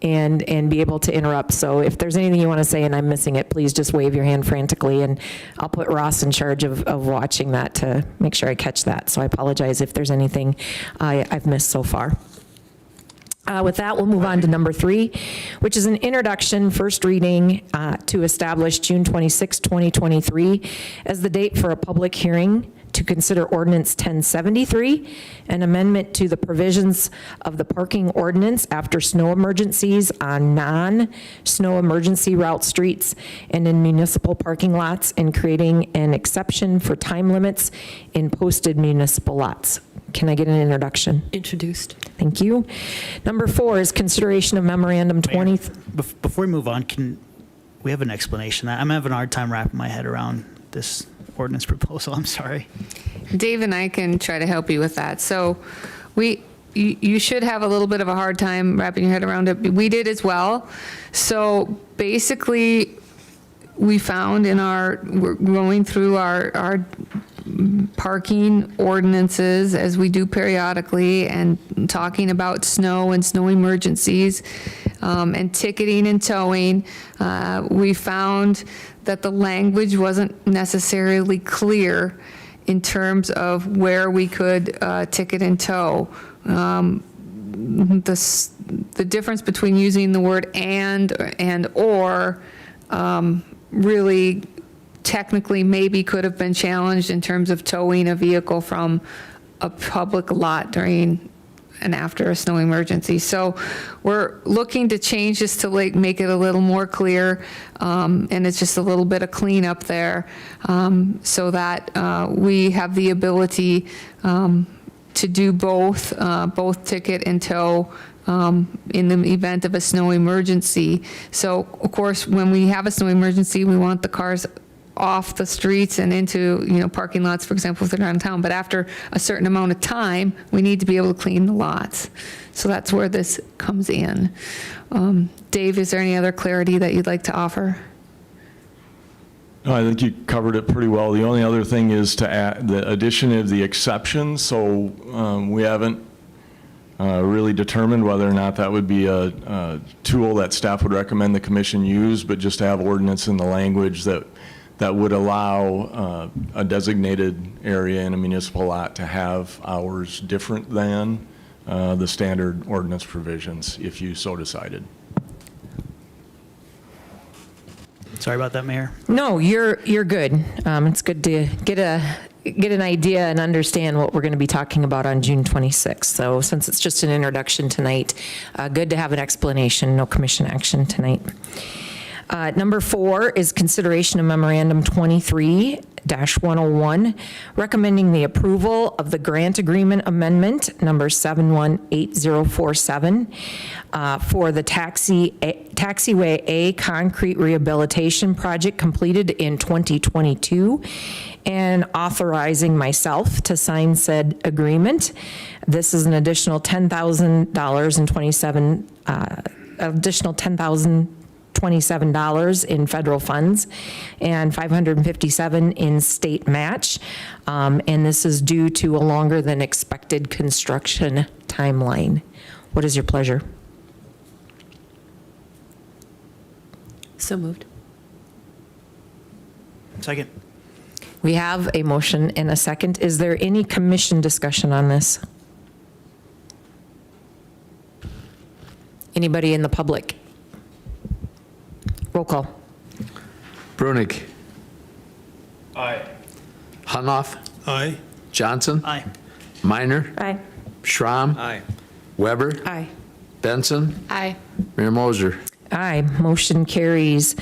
S2: and be able to interrupt. So if there's anything you want to say and I'm missing it, please just wave your hand frantically, and I'll put Ross in charge of watching that to make sure I catch that. So I apologize if there's anything I've missed so far. With that, we'll move on to number 3, which is an introduction, first reading, to establish June 26, 2023 as the date for a public hearing to consider Ordinance 1073, an amendment to the provisions of the parking ordinance after snow emergencies on non-snow emergency route streets and in municipal parking lots, and creating an exception for time limits in posted municipal lots. Can I get an introduction?
S6: Introduced.
S2: Thank you. Number 4 is consideration of memorandum 20.
S5: Before we move on, can we have an explanation? I'm having a hard time wrapping my head around this ordinance proposal. I'm sorry.
S7: Dave and I can try to help you with that. So you should have a little bit of a hard time wrapping your head around it. We did as well. So basically, we found we're going through our parking ordinances, as we do periodically, and talking about snow and snow emergencies, and ticketing and towing. We found that the language wasn't necessarily clear in terms of where we could ticket and tow. The difference between using the word and or really technically maybe could have been challenged in terms of towing a vehicle from a public lot during and after a snow emergency. So we're looking to change this to make it a little more clear, and it's just a little bit of cleanup there, so that we have the ability to do both ticket and tow in the event of a snow emergency. So of course, when we have a snow emergency, we want the cars off the streets and into, parking lots, for example, if they're downtown. But after a certain amount of time, we need to be able to clean the lots. So that's where this comes in. Dave, is there any other clarity that you'd like to offer?
S11: No, I think you covered it pretty well. The only other thing is to add the addition of the exception. So we haven't really determined whether or not that would be a tool that staff would recommend the commission use, but just to have ordinance in the language that would allow a designated area in a municipal lot to have hours different than the standard ordinance provisions, if you so decided.
S5: Sorry about that, Mayor.
S2: No, you're good. It's good to get an idea and understand what we're going to be talking about on June 26th. So since it's just an introduction tonight, good to have an explanation, no commission action tonight. Number 4 is consideration of memorandum 23-101, recommending the approval of the grant agreement amendment number 718047 for the Taxiway A concrete rehabilitation project completed in 2022, and authorizing myself to sign said agreement. This is an additional $10,027 in federal funds and $557 in state match. And this is due to a longer than expected construction timeline. What is your pleasure?
S6: So moved.
S5: Second.
S2: We have a motion and a second. Is there any commission discussion on this? Anybody in the public? Roll call.
S4: Brunig.
S12: Aye.
S4: Hunoff.
S10: Aye.
S4: Johnson.
S5: Aye.
S4: Minor.
S6: Aye.
S4: Schramm.
S8: Aye.
S4: Weber.
S6: Aye.
S4: Benson.
S6: Aye.
S4: Mayor Moser.
S2: Aye, motion carries.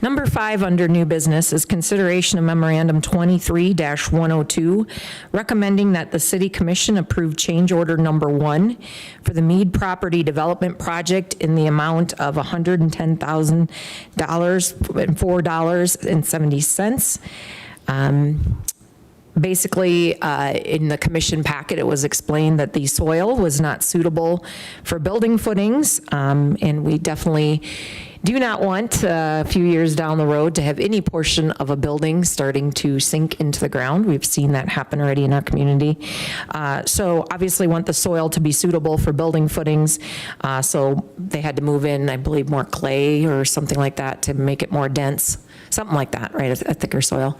S2: Number 5 under new business is consideration of memorandum 23-102, recommending that the city commission approve change order number 1 for the Mead Property Development Project in the amount of $110,000 and $4.70. Basically, in the commission packet, it was explained that the soil was not suitable for building footings, and we definitely do not want a few years down the road to have any portion of a building starting to sink into the ground. We've seen that happen already in our community. So obviously want the soil to be suitable for building footings. So they had to move in, I believe, more clay or something like that to make it more dense, something like that, right? A thicker soil.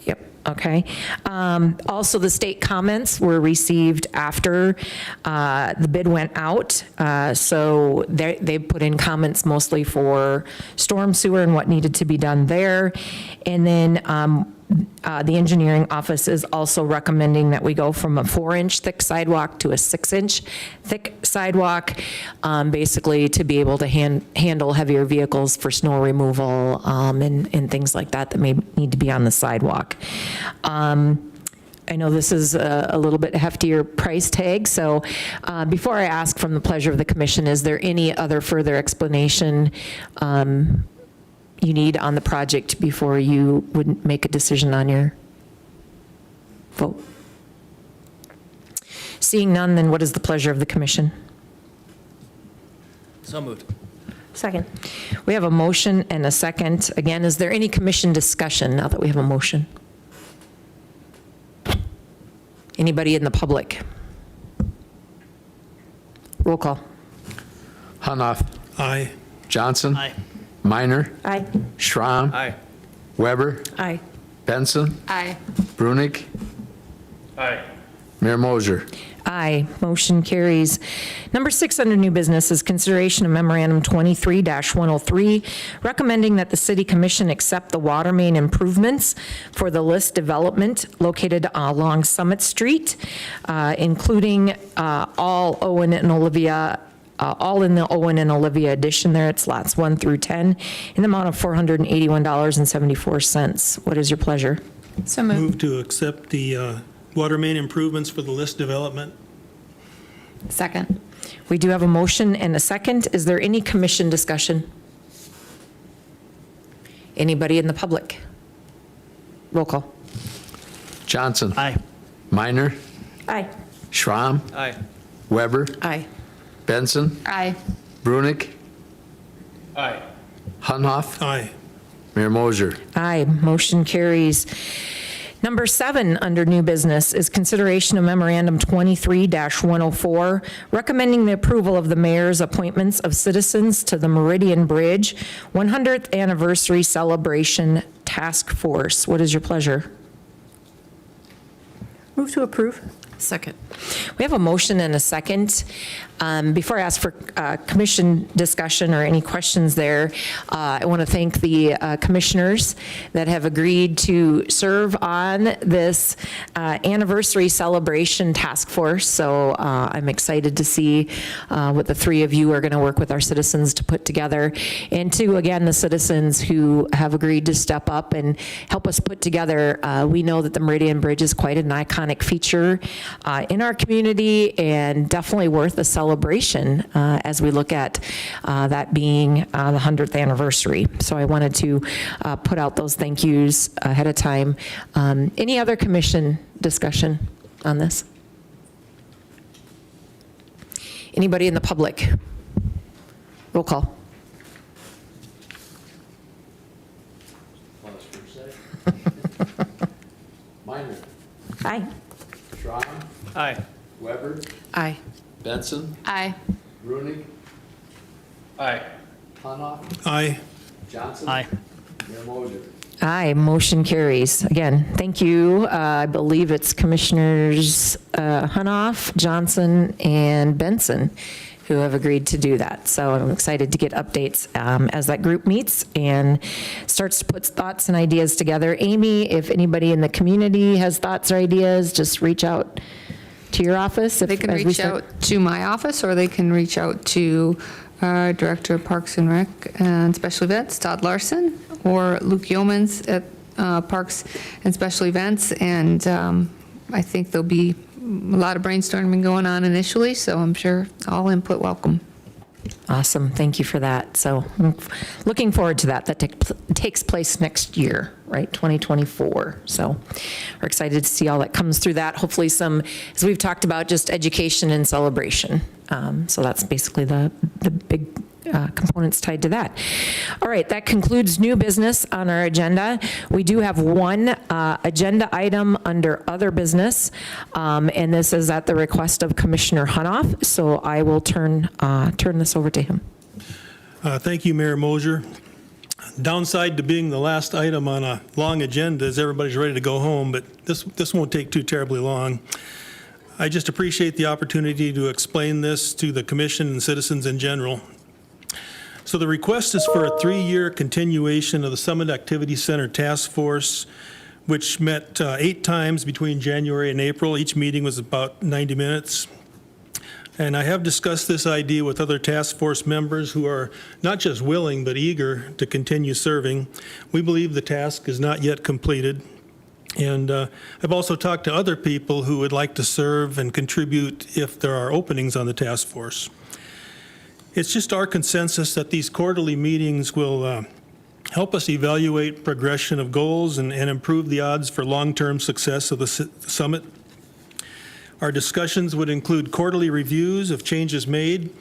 S2: Yep, okay. Also, the state comments were received after the bid went out. So they put in comments mostly for storm sewer and what needed to be done there. And then the engineering office is also recommending that we go from a 4-inch thick sidewalk to a 6-inch thick sidewalk, basically to be able to handle heavier vehicles for snow removal and things like that that may need to be on the sidewalk. I know this is a little bit heftier price tag, so before I ask from the pleasure of the commission, is there any other further explanation you need on the project before you would make a decision on your vote? Seeing none, then what is the pleasure of the commission?
S8: So moved.
S2: Second. We have a motion and a second. Again, is there any commission discussion now that we have a motion? Anybody in the public? Roll call.
S4: Hunoff.
S10: Aye.
S4: Johnson.
S5: Aye.
S4: Minor.
S2: Aye.
S4: Schramm.
S8: Aye.
S4: Weber.
S2: Aye.
S4: Benson.
S7: Aye.
S4: Brunig.
S12: Aye.
S4: Mayor Moser.
S2: Aye. Motion carries. Number 6 under new business is consideration of memorandum 23-103, recommending that the city commission accept the water main improvements for the list development located along Summit Street, including all Owen and Olivia, all in the Owen and Olivia addition there. It's lots 1 through 10 in the amount of $481.74. What is your pleasure?
S6: So moved.
S10: Move to accept the water main improvements for the list development.
S6: Second.
S2: We do have a motion and a second. Is there any commission discussion? Anybody in the public? Roll call.
S4: Johnson.
S5: Aye.
S4: Minor.
S2: Aye.
S4: Schramm.
S8: Aye.
S4: Weber.
S2: Aye.
S4: Benson.
S7: Aye.
S4: Brunig.
S12: Aye.
S4: Hunoff.
S10: Aye.
S4: Mayor Moser.
S2: Aye. Motion carries. Number 7 under new business is consideration of memorandum 23-104, recommending the approval of the mayor's appointments of citizens to the Meridian Bridge 100th Anniversary Celebration Task Force. What is your pleasure?
S6: Move to approve. Second.
S2: We have a motion and a second. Before I ask for commission discussion or any questions there, I want to thank the commissioners that have agreed to serve on this anniversary celebration task force. So I'm excited to see what the 3 of you are going to work with our citizens to put together. And to, again, the citizens who have agreed to step up and help us put together. We know that the Meridian Bridge is quite an iconic feature in our community and definitely worth a celebration as we look at that being the 100th anniversary. So I wanted to put out those thank yous ahead of time. Any other commission discussion on this? Anybody in the public? Roll call.
S4: Minor.
S2: Aye.
S4: Schramm.
S8: Aye.
S4: Weber.
S6: Aye.
S4: Benson.
S7: Aye.
S4: Brunig.
S12: Aye.
S4: Hunoff.
S10: Aye.
S4: Johnson.
S5: Aye.
S4: Mayor Moser.
S2: Aye, motion carries. Again, thank you. I believe it's Commissioners Hunoff, Johnson, and Benson who have agreed to do that. So I'm excited to get updates as that group meets and starts to put thoughts and ideas together. Amy, if anybody in the community has thoughts or ideas, just reach out to your office.
S7: They can reach out to my office, or they can reach out to Director of Parks and Rec and Special Events, Todd Larson, or Luke Yeomans at Parks and Special Events. And I think there'll be a lot of brainstorming going on initially, so I'm sure all input welcome.
S2: Awesome, thank you for that. So I'm looking forward to that. That takes place next year, right? 2024. So we're excited to see all that comes through that. Hopefully some, as we've talked about, just education and celebration. So that's basically the big components tied to that. All right, that concludes new business on our agenda. We do have one agenda item under other business, and this is at the request of Commissioner Hunoff. So I will turn this over to him.
S10: Thank you, Mayor Mosier. Downside to being the last item on a long agenda is everybody's ready to go home, but this won't take too terribly long. I just appreciate the opportunity to explain this to the commission and citizens in general. So the request is for a 3-year continuation of the Summit Activity Center Task Force, which met 8 times between January and April. Each meeting was about 90 minutes. And I have discussed this idea with other task force members who are not just willing, but eager to continue serving. We believe the task is not yet completed. And I've also talked to other people who would like to serve and contribute if there are openings on the task force. It's just our consensus that these quarterly meetings will help us evaluate progression of goals and improve the odds for long-term success of the summit. Our discussions would include quarterly reviews of changes made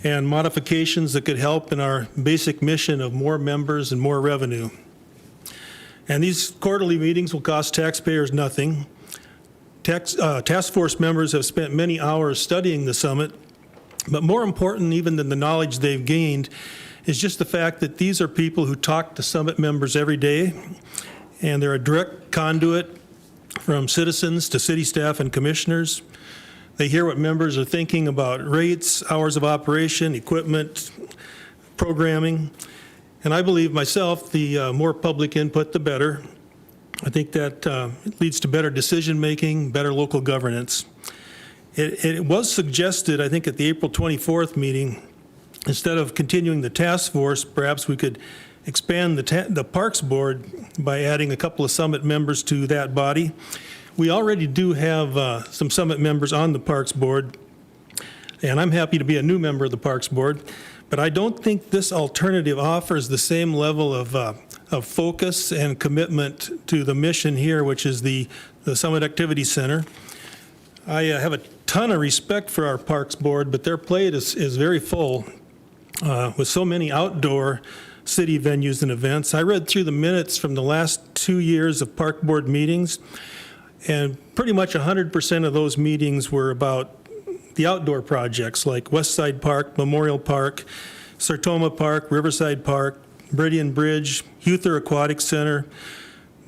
S10: and modifications that could help in our basic mission of more members and more revenue. And these quarterly meetings will cost taxpayers nothing. Task force members have spent many hours studying the summit, but more important even than the knowledge they've gained is just the fact that these are people who talk to summit members every day, and they're a direct conduit from citizens to city staff and commissioners. They hear what members are thinking about rates, hours of operation, equipment, programming. And I believe myself, the more public input, the better. I think that leads to better decision-making, better local governance. It was suggested, I think, at the April 24th meeting, instead of continuing the task force, perhaps we could expand the Parks Board by adding a couple of Summit members to that body. We already do have some Summit members on the Parks Board, and I'm happy to be a new member of the Parks Board, but I don't think this alternative offers the same level of focus and commitment to the mission here, which is the Summit Activity Center. I have a ton of respect for our Parks Board, but their plate is very full with so many outdoor city venues and events. I read through the minutes from the last 2 years of Park Board meetings, and pretty much 100% of those meetings were about the outdoor projects like West Side Park, Memorial Park, Sartoma Park, Riverside Park, Meridian Bridge, Huther Aquatic Center,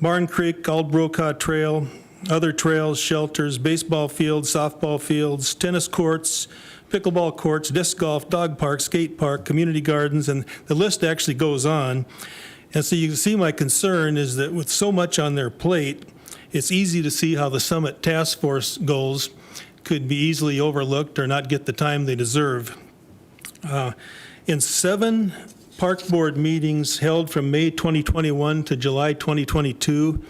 S10: Barn Creek, Aldbrokaw Trail, other trails, shelters, baseball fields, softball fields, tennis courts, pickleball courts, disc golf, dog park, skate park, community gardens, and the list actually goes on. And so you can see my concern is that with so much on their plate, it's easy to see how the Summit Task Force goals could be easily overlooked or not get the time they deserve. In 7 Park Board meetings held from May 2021 to July 2022,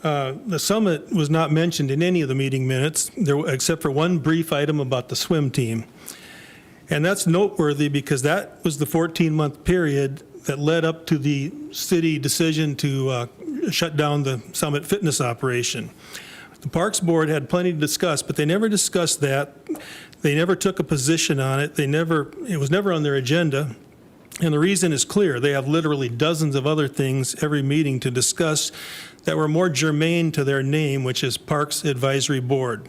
S10: the summit was not mentioned in any of the meeting minutes, except for one brief item about the swim team. And that's noteworthy because that was the 14-month period that led up to the city decision to shut down the summit fitness operation. The Parks Board had plenty to discuss, but they never discussed that. They never took a position on it. It was never on their agenda. And the reason is clear. They have literally dozens of other things every meeting to discuss that were more germane to their name, which is Parks Advisory Board.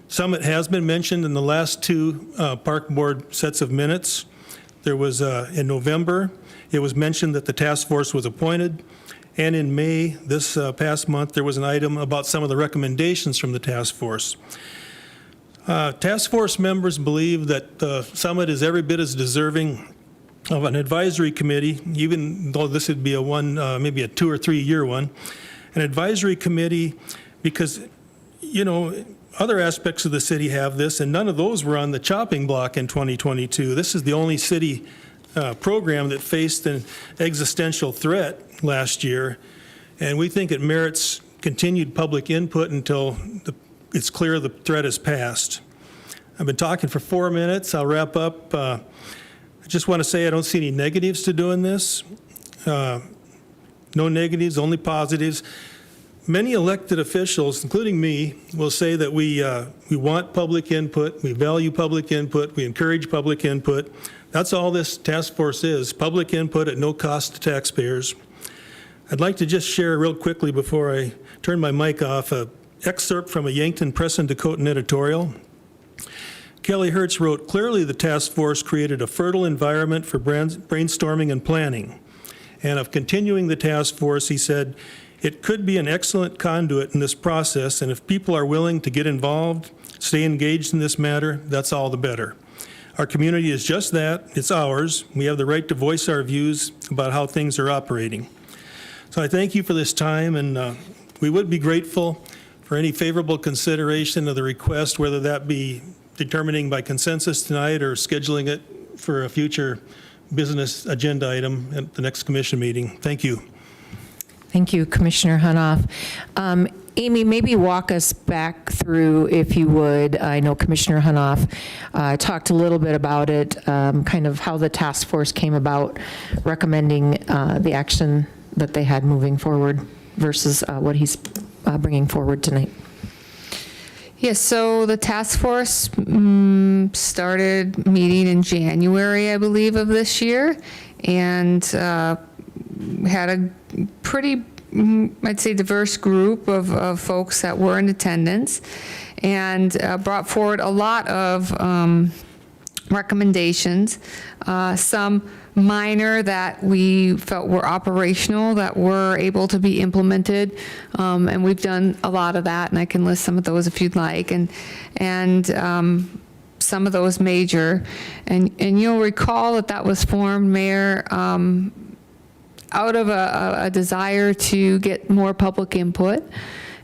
S10: Summit has been mentioned in the last 2 Park Board sets of minutes. There was, in November, it was mentioned that the task force was appointed. And in May, this past month, there was an item about some of the recommendations from the task force. Task force members believe that the summit is every bit as deserving of an advisory committee, even though this would be maybe a 2 or 3 year one. An advisory committee, because, other aspects of the city have this, and none of those were on the chopping block in 2022. This is the only city program that faced an existential threat last year, and we think it merits continued public input until it's clear the threat is passed. I've been talking for 4 minutes. I'll wrap up. I just want to say I don't see any negatives to doing this. No negatives, only positives. Many elected officials, including me, will say that we want public input, we value public input, we encourage public input. That's all this task force is, public input at no cost to taxpayers. I'd like to just share real quickly before I turn my mic off an excerpt from a Yankton Press and Dakotan editorial. Kelly Hertz wrote, "Clearly the task force created a fertile environment for brainstorming and planning." And of continuing the task force, he said, "It could be an excellent conduit in this process, and if people are willing to get involved, stay engaged in this matter, that's all the better. Our community is just that, it's ours. We have the right to voice our views about how things are operating." So I thank you for this time, and we would be grateful for any favorable consideration of the request, whether that be determining by consensus tonight or scheduling it for a future business agenda item at the next commission meeting. Thank you.
S2: Thank you, Commissioner Hunoff. Amy, maybe walk us back through, if you would. I know Commissioner Hunoff talked a little bit about it, kind of how the task force came about recommending the action that they had moving forward versus what he's bringing forward tonight.
S7: Yes, so the task force started meeting in January, I believe, of this year, and had a pretty, I'd say, diverse group of folks that were in attendance, and brought forward a lot of recommendations, some minor that we felt were operational, that were able to be implemented, and we've done a lot of that, and I can list some of those if you'd like, and some of those major, and you'll recall that was formed, Mayor, out of a desire to get more public input.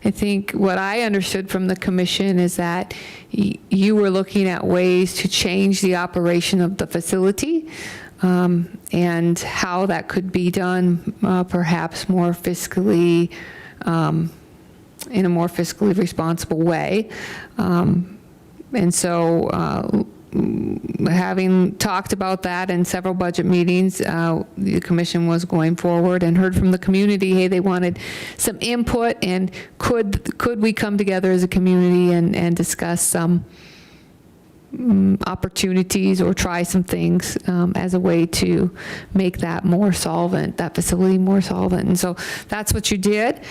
S7: I think what I understood from the commission is that you were looking at ways to change the operation of the facility, and how that could be done perhaps more fiscally, in a more fiscally responsible way. And so having talked about that in several budget meetings, the commission was going forward and heard from the community, hey, they wanted some input, and could we come together as a community and discuss some opportunities or try some things as a way to make that more solvent, that facility more solvent. And so that's what you did.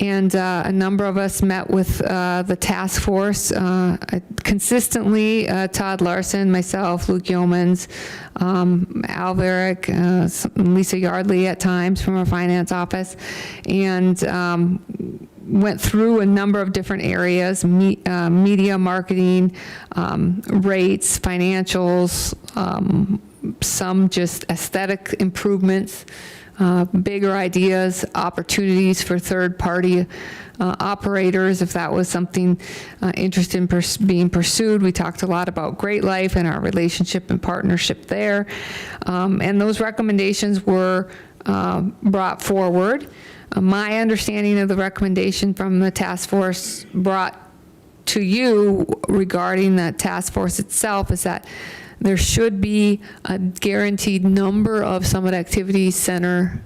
S7: And a number of us met with the task force consistently, Todd Larson, myself, Luke Yeomans, Al Varick, Lisa Yardley at times from our finance office, and went through a number of different areas, media, marketing, rates, financials, some just aesthetic improvements, bigger ideas, opportunities for third-party operators, if that was something interested in being pursued. We talked a lot about Great Life and our relationship and partnership there. And those recommendations were brought forward. My understanding of the recommendation from the task force brought to you regarding that task force itself is that there should be a guaranteed number of Summit Activity Center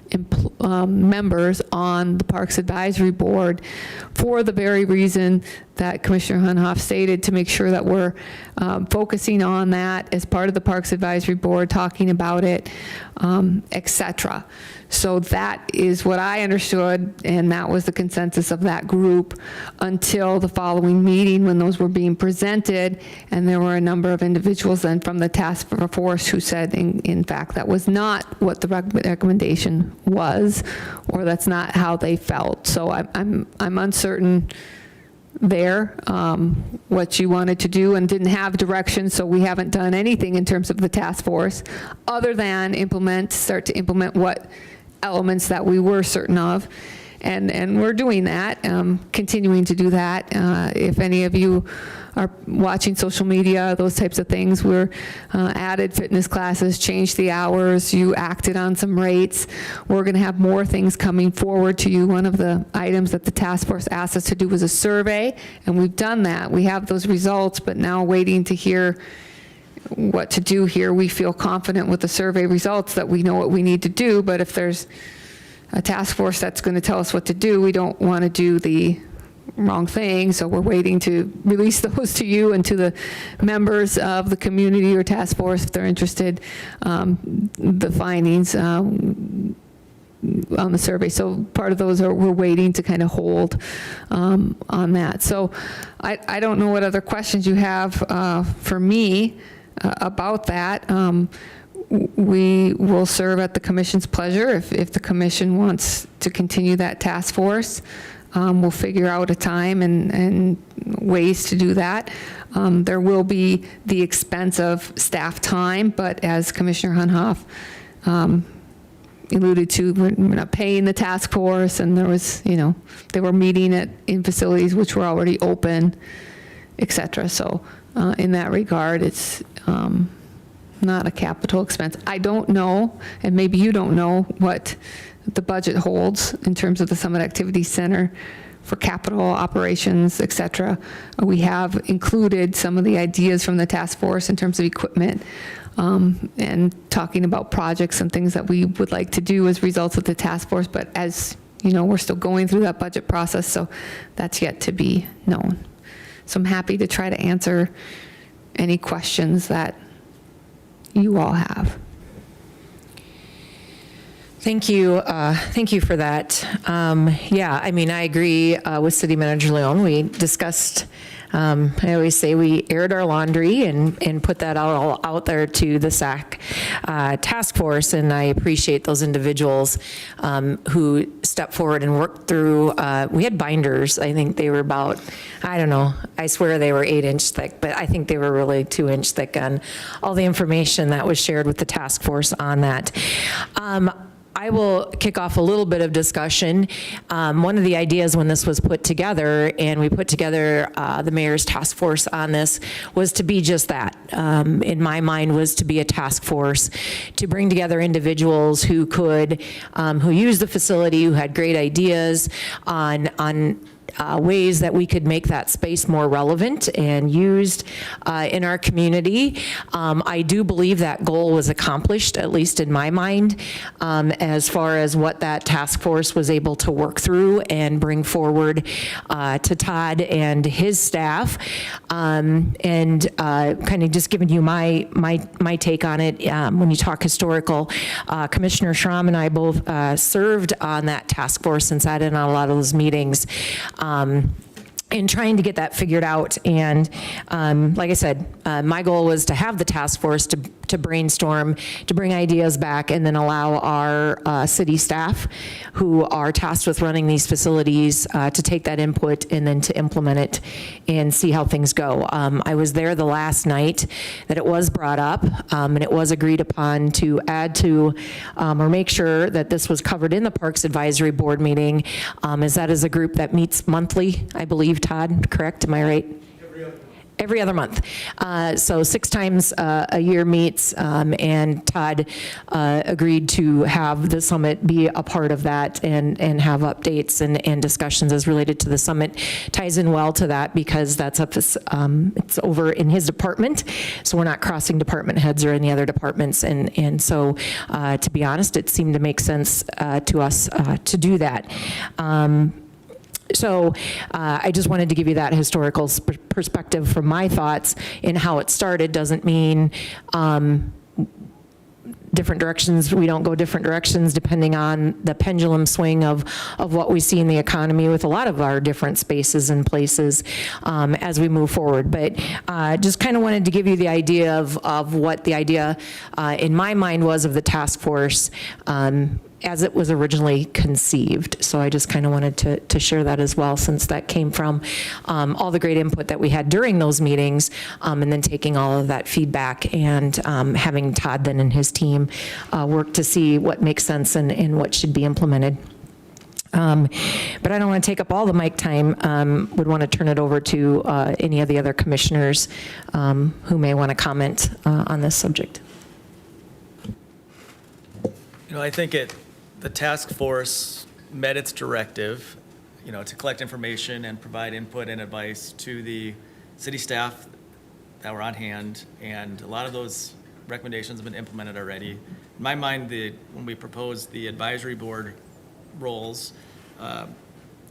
S7: members on the Parks Advisory Board for the very reason that Commissioner Hunoff stated, to make sure that we're focusing on that as part of the Parks Advisory Board, talking about it, et cetera. So that is what I understood, and that was the consensus of that group until the following meeting when those were being presented, and there were a number of individuals then from the task force who said, in fact, that was not what the recommendation was, or that's not how they felt. So I'm uncertain there what you wanted to do, and didn't have direction, so we haven't done anything in terms of the task force other than start to implement what elements that we were certain of, and we're doing that, continuing to do that. If any of you are watching social media, those types of things, we're added fitness classes, changed the hours, you acted on some rates. We're going to have more things coming forward to you. One of the items that the task force asked us to do was a survey, and we've done that. We have those results, but now waiting to hear what to do here. We feel confident with the survey results that we know what we need to do, but if there's a task force that's going to tell us what to do. We don't want to do the wrong thing, so we're waiting to release those to you and to the members of the community or task force if they're interested, the findings on the survey. So part of those are we're waiting to kind of hold on that. So I don't know what other questions you have for me about that. We will serve at the commission's pleasure. If the commission wants to continue that task force, we'll figure out a time and ways to do that. There will be the expense of staff time, but as Commissioner Hunhoff alluded to, we're not paying the task force, and there was, they were meeting in facilities which were already open, et cetera. So in that regard, it's not a capital expense. I don't know, and maybe you don't know, what the budget holds in terms of the Summit Activity Center for capital operations, et cetera. We have included some of the ideas from the task force in terms of equipment and talking about projects and things that we would like to do as results of the task force. But as you know, we're still going through that budget process, so that's yet to be known. So I'm happy to try to answer any questions that you all have.
S2: Thank you. Thank you for that. Yeah, I mean, I agree with City Manager Leon. We discussed, I always say we aired our laundry and put that all out there to the SAC task force, and I appreciate those individuals who stepped forward and worked through, we had binders. I think they were about, I don't know, I swear they were 8-inch thick, but I think they were really 2-inch thick on all the information that was shared with the task force on that. I will kick off a little bit of discussion. One of the ideas when this was put together, and we put together the mayor's task force on this, was to be just that. In my mind, was to be a task force to bring together individuals who could, who used the facility, who had great ideas on ways that we could make that space more relevant and used in our community. I do believe that goal was accomplished, at least in my mind, as far as what that task force was able to work through and bring forward to Todd and his staff. And kind of just giving you my take on it. When you talk historical, Commissioner Schramm and I both served on that task force and sat in on a lot of those meetings. In trying to get that figured out. And like I said, my goal was to have the task force to brainstorm, to bring ideas back, and then allow our city staff who are tasked with running these facilities to take that input and then to implement it and see how things go. I was there the last night that it was brought up, and it was agreed upon to add to or make sure that this was covered in the Parks Advisory Board meeting, as that is a group that meets monthly, I believe, Todd, correct? Am I right? Every other month. So 6 times a year meets, and Todd agreed to have the summit be a part of that and have updates and discussions as related to the summit. Ties in well to that because that's it's over in his department, so we're not crossing department heads or any other departments, and so to be honest, it seemed to make sense to us to do that. So I just wanted to give you that historical perspective from my thoughts in how it started. Doesn't mean different directions, we don't go different directions depending on the pendulum swing of what we see in the economy with a lot of our different spaces and places as we move forward. But just kind of wanted to give you the idea of what the idea in my mind was of the task force as it was originally conceived. So I just kind of wanted to share that as well, since that came from all the great input that we had during those meetings, and then taking all of that feedback and having Todd then and his team work to see what makes sense and what should be implemented. But I don't want to take up all the mic time. Would want to turn it over to any of the other commissioners who may want to comment on this subject.
S8: I think the task force met its directive, to collect information and provide input and advice to the city staff that were on hand, and a lot of those recommendations have been implemented already. In my mind, when we proposed the advisory board roles.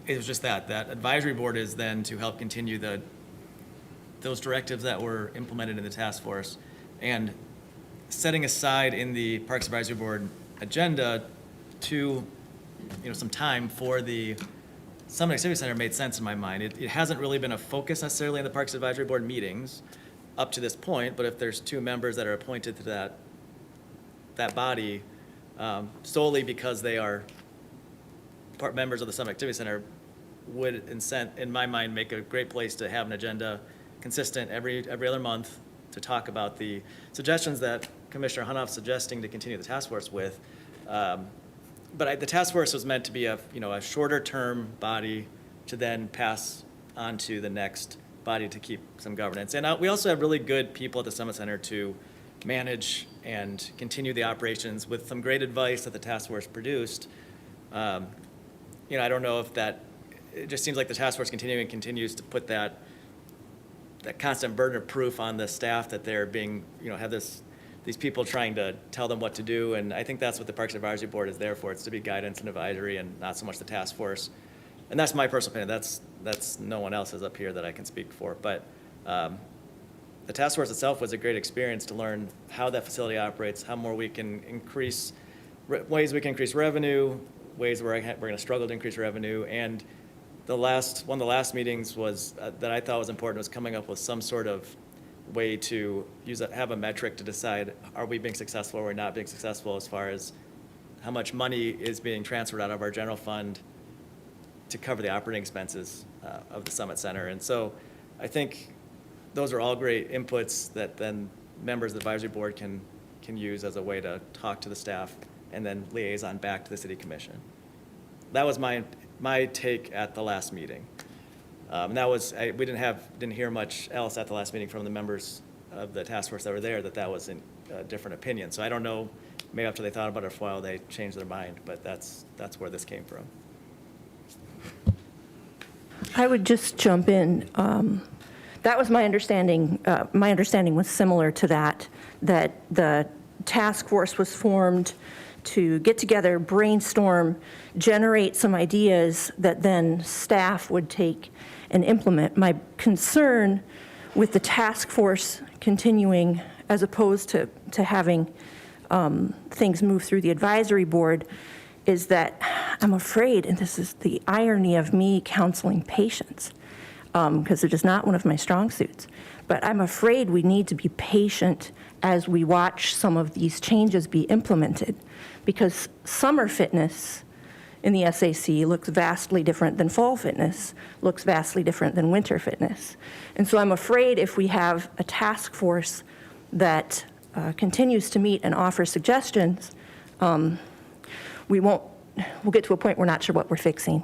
S8: It was just that advisory board is then to help continue those directives that were implemented in the task force, and setting aside in the Parks Advisory Board agenda some time for the Summit Activity Center made sense in my mind. It hasn't really been a focus necessarily in the Parks Advisory Board meetings up to this point, but if there's 2 members that are appointed to that body solely because they are members of the Summit Activity Center, would in my mind make a great place to have an agenda consistent every other month to talk about the suggestions that Commissioner Hunoff's suggesting to continue the task force with. But the task force was meant to be a shorter term body to then pass on to the next body to keep some governance. And we also have really good people at the Summit Center to manage and continue the operations with some great advice that the task force produced. I don't know if it just seems like the task force continues to put that constant burden of proof on the staff that they're being, have these people trying to tell them what to do. And I think that's what the Parks Advisory Board is there for. It's to be guidance and advisory and not so much the task force. And that's my personal opinion. That's no one else's up here that I can speak for. But the task force itself was a great experience to learn how that facility operates, how more we can increase, ways we can increase revenue, ways where we're going to struggle to increase revenue. And one of the last meetings was that I thought was important was coming up with some sort of way to have a metric to decide, are we being successful or are we not being successful as far as how much money is being transferred out of our general fund to cover the operating expenses of the Summit Center. And so I think those are all great inputs that then members of the advisory board can use as a way to talk to the staff and then liaison back to the city commission. That was my take at the last meeting. And that was, we didn't hear much else at the last meeting from the members of the task force that were there that was a different opinion. So I don't know, maybe after they thought about it for a while, they changed their mind, but that's where this came from.
S13: I would just jump in. That was my understanding. My understanding was similar to that the task force was formed to get together, brainstorm, generate some ideas that then staff would take and implement. My concern with the task force continuing as opposed to having things move through the advisory board is that I'm afraid, and this is the irony of me counseling patience, because it is not one of my strong suits, but I'm afraid we need to be patient as we watch some of these changes be implemented, because summer fitness in the SAC looks vastly different than fall fitness, looks vastly different than winter fitness. And so I'm afraid if we have a task force that continues to meet and offer suggestions, we'll get to a point we're not sure what we're fixing.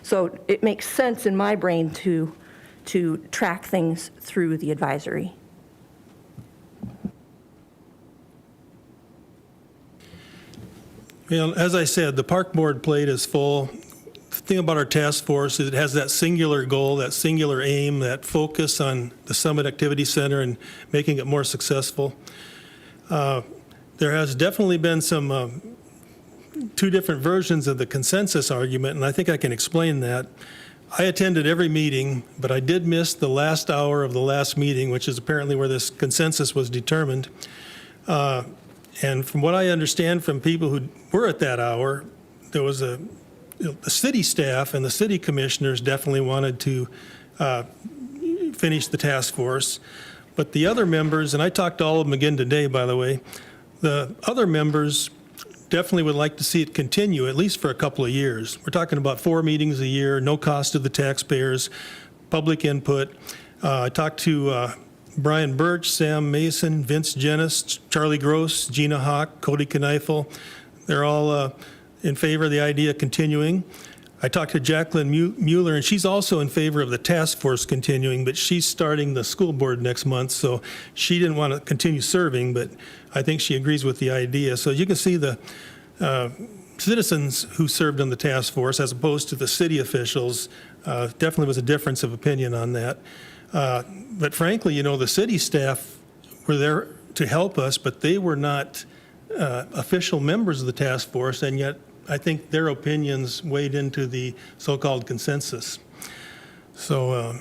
S13: So it makes sense in my brain to track things through the advisory.
S10: As I said, the park board plate is full. The thing about our task force is it has that singular goal, that singular aim, that focus on the Summit Activity Center and making it more successful. There has definitely been some two different versions of the consensus argument, and I think I can explain that. I attended every meeting, but I did miss the last hour of the last meeting, which is apparently where this consensus was determined. And from what I understand from people who were at that hour, there was the city staff and the city commissioners definitely wanted to finish the task force. But the other members, and I talked to all of them again today, by the way, the other members definitely would like to see it continue, at least for a couple of years. We're talking about 4 meetings a year, no cost to the taxpayers, public input. I talked to Brian Birch, Sam Mason, Vince Jennis, Charlie Gross, Gina Hawk, Cody Kneifel. They're all in favor of the idea of continuing. I talked to Jacqueline Mueller, and she's also in favor of the task force continuing, but she's starting the school board next month, so she didn't want to continue serving, but I think she agrees with the idea. So you can see the citizens who served on the task force, as opposed to the city officials, definitely was a difference of opinion on that. But frankly, the city staff were there to help us, but they were not official members of the task force, and yet I think their opinions weighed into the so-called consensus. So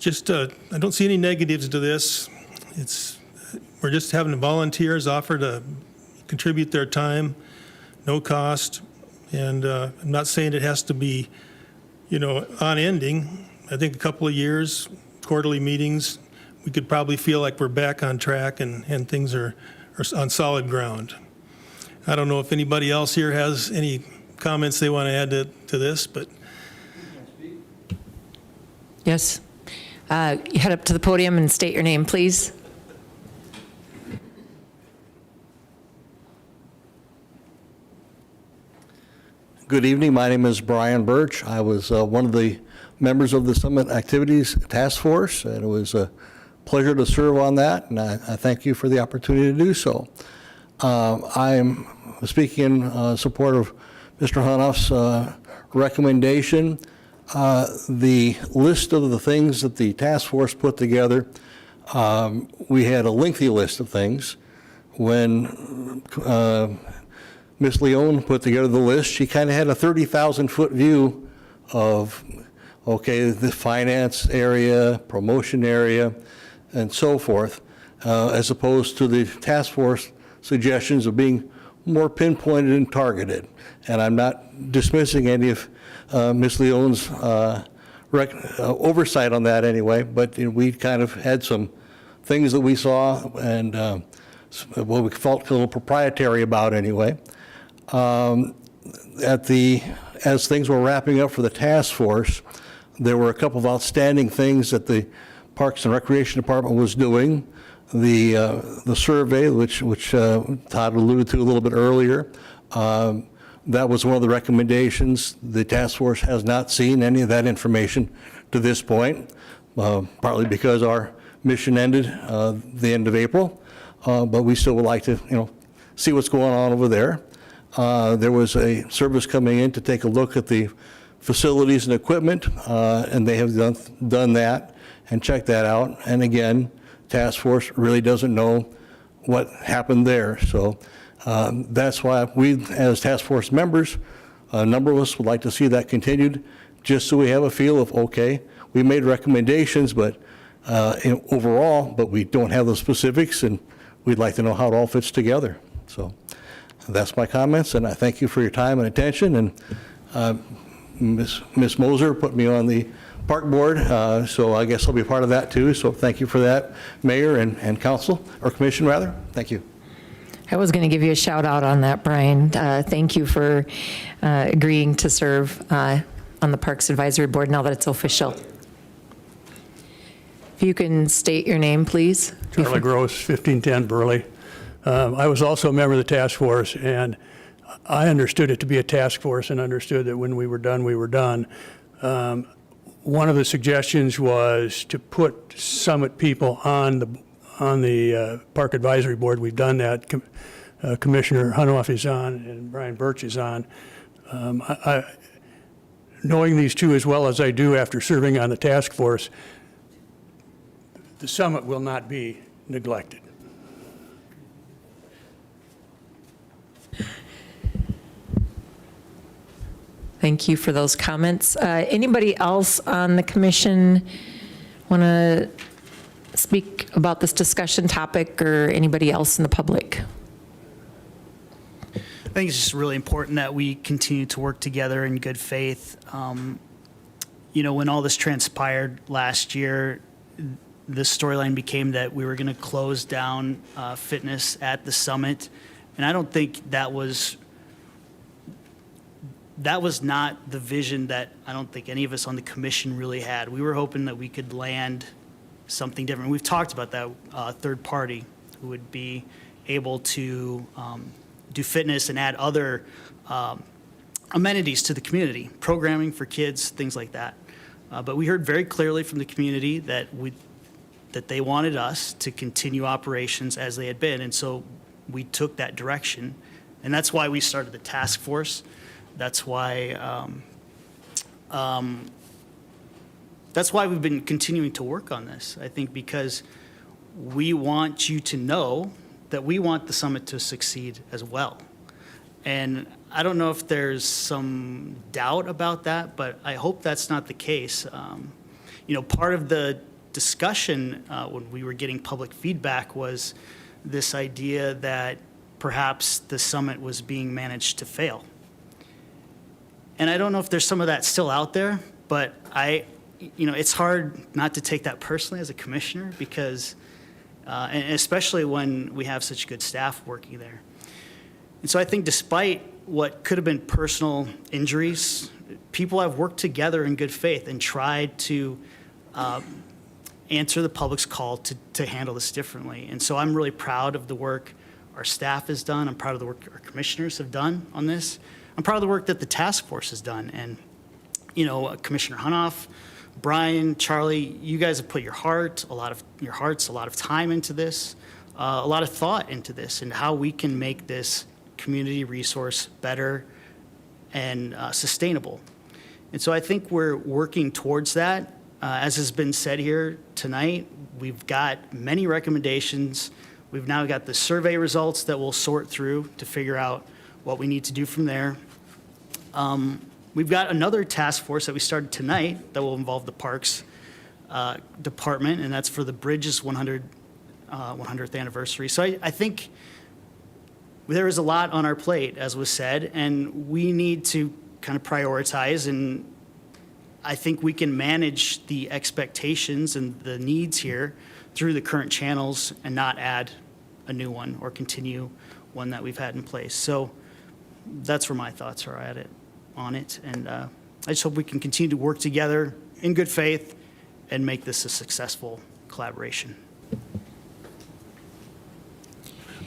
S10: I don't see any negatives to this. We're just having volunteers offer to contribute their time, no cost, and I'm not saying it has to be, unending. I think a couple of years, quarterly meetings, we could probably feel like we're back on track and things are on solid ground. I don't know if anybody else here has any comments they want to add to this, but.
S2: Yes. You head up to the podium and state your name, please.
S14: Good evening. My name is Brian Birch. I was one of the members of the Summit Activities Task Force, and it was a pleasure to serve on that, and I thank you for the opportunity to do so. I am speaking in support of Mr. Hanoff's recommendation. The list of the things that the task force put together, we had a lengthy list of things. When Ms. Leone put together the list, she kind of had a 30,000-foot view of, okay, the finance area, promotion area, and so forth, as opposed to the task force suggestions of being more pinpointed and targeted. And I'm not dismissing any of Ms. Leone's oversight on that anyway, but we kind of had some things that we saw and what we felt a little proprietary about anyway. As things were wrapping up for the task force, there were a couple of outstanding things that the Parks and Recreation Department was doing. The survey, which Todd alluded to a little bit earlier, that was one of the recommendations. The task force has not seen any of that information to this point, partly because our mission ended the end of April, but we still would like to, see what's going on over there. There was a service coming in to take a look at the facilities and equipment, and they have done that and checked that out. And again, task force really doesn't know what happened there. So that's why we, as task force members, a number of us would like to see that continued, just so we have a feel of, okay, we made recommendations, but overall, but we don't have the specifics, and we'd like to know how it all fits together. So that's my comments, and I thank you for your time and attention. And Ms. Moser put me on the park board, so I guess I'll be part of that too. So thank you for that, Mayor and Council, or Commission rather. Thank you.
S2: I was going to give you a shout out on that, Brian. Thank you for agreeing to serve on the Parks Advisory Board now that it's official. If you can state your name, please.
S15: Charlie Gross, 1510 Burley. I was also a member of the task force, and I understood it to be a task force and understood that when we were done, we were done. One of the suggestions was to put Summit people on the Park Advisory Board. We've done that. Commissioner Hanoff is on, and Brian Birch is on. Knowing these two as well as I do after serving on the task force, the Summit will not be neglected.
S2: Thank you for those comments. Anybody else on the commission want to speak about this discussion topic, or anybody else in the public?
S5: I think it's just really important that we continue to work together in good faith. When all this transpired last year, the storyline became that we were going to close down fitness at the summit, and I don't think that was not the vision that I don't think any of us on the commission really had. We were hoping that we could land something different. We've talked about that third party who would be able to do fitness and add other amenities to the community, programming for kids, things like that. But we heard very clearly from the community that they wanted us to continue operations as they had been, and so we took that direction, and that's why we started the task force. That's why we've been continuing to work on this. I think because we want you to know that we want the summit to succeed as well. And I don't know if there's some doubt about that, but I hope that's not the case. Part of the discussion when we were getting public feedback was this idea that perhaps the summit was being managed to fail. And I don't know if there's some of that still out there, but it's hard not to take that personally as a commissioner because, and especially when we have such good staff working there. And so I think despite what could have been personal injuries, people have worked together in good faith and tried to answer the public's call to handle this differently. And so I'm really proud of the work our staff has done. I'm proud of the work our commissioners have done on this. I'm proud of the work that the task force has done. And, Commissioner Hunoff, Brian, Charlie, you guys have put your hearts, a lot of time into this, a lot of thought into this and how we can make this community resource better and sustainable. And so I think we're working towards that. As has been said here tonight, we've got many recommendations. We've now got the survey results that we'll sort through to figure out what we need to do from there. We've got another task force that we started tonight that will involve the Parks Department, and that's for the Bridges 100th anniversary. So I think there is a lot on our plate, as was said, and we need to kind of prioritize, and I think we can manage the expectations and the needs here through the current channels and not add a new one or continue one that we've had in place. So that's where my thoughts are on it. And I just hope we can continue to work together in good faith and make this a successful collaboration.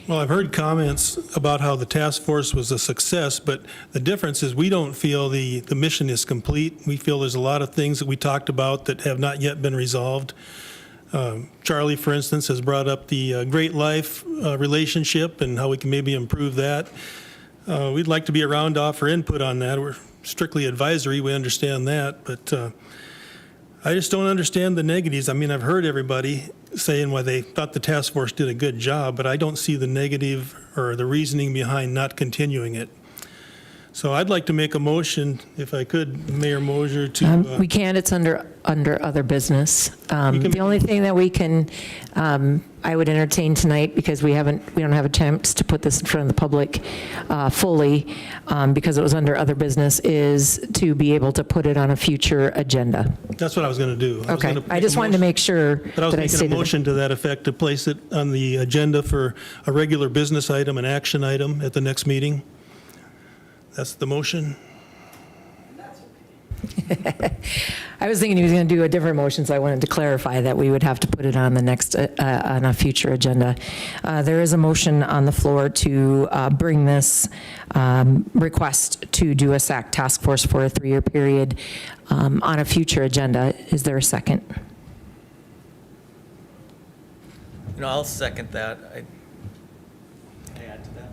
S10: Well, I've heard comments about how the task force was a success, but the difference is we don't feel the mission is complete. We feel there's a lot of things that we talked about that have not yet been resolved. Charlie, for instance, has brought up the Great Life relationship and how we can maybe improve that. We'd like to be around to offer input on that. We're strictly advisory, we understand that, but I just don't understand the negatives. I mean, I've heard everybody saying why they thought the task force did a good job, but I don't see the negative or the reasoning behind not continuing it. So I'd like to make a motion, if I could, Mayor Mosier, to...
S2: We can't, it's under other business. The only thing that we can, I would entertain tonight, because we don't have a chance to put this in front of the public fully, because it was under other business, is to be able to put it on a future agenda.
S10: That's what I was going to do.
S2: Okay, I just wanted to make sure
S10: that I was making a
S2: stated
S10: motion to that effect, to place it on the agenda for a regular business item, an action item at the next meeting. That's the motion.
S2: I was thinking he was going to do a different motion, so I wanted to clarify that we would have to put it on the next, on a future agenda. There is a motion on the floor to bring this request to do a SAC task force for a 3-year period on a future agenda. Is there a second?
S8: I'll second that. Can I add to that?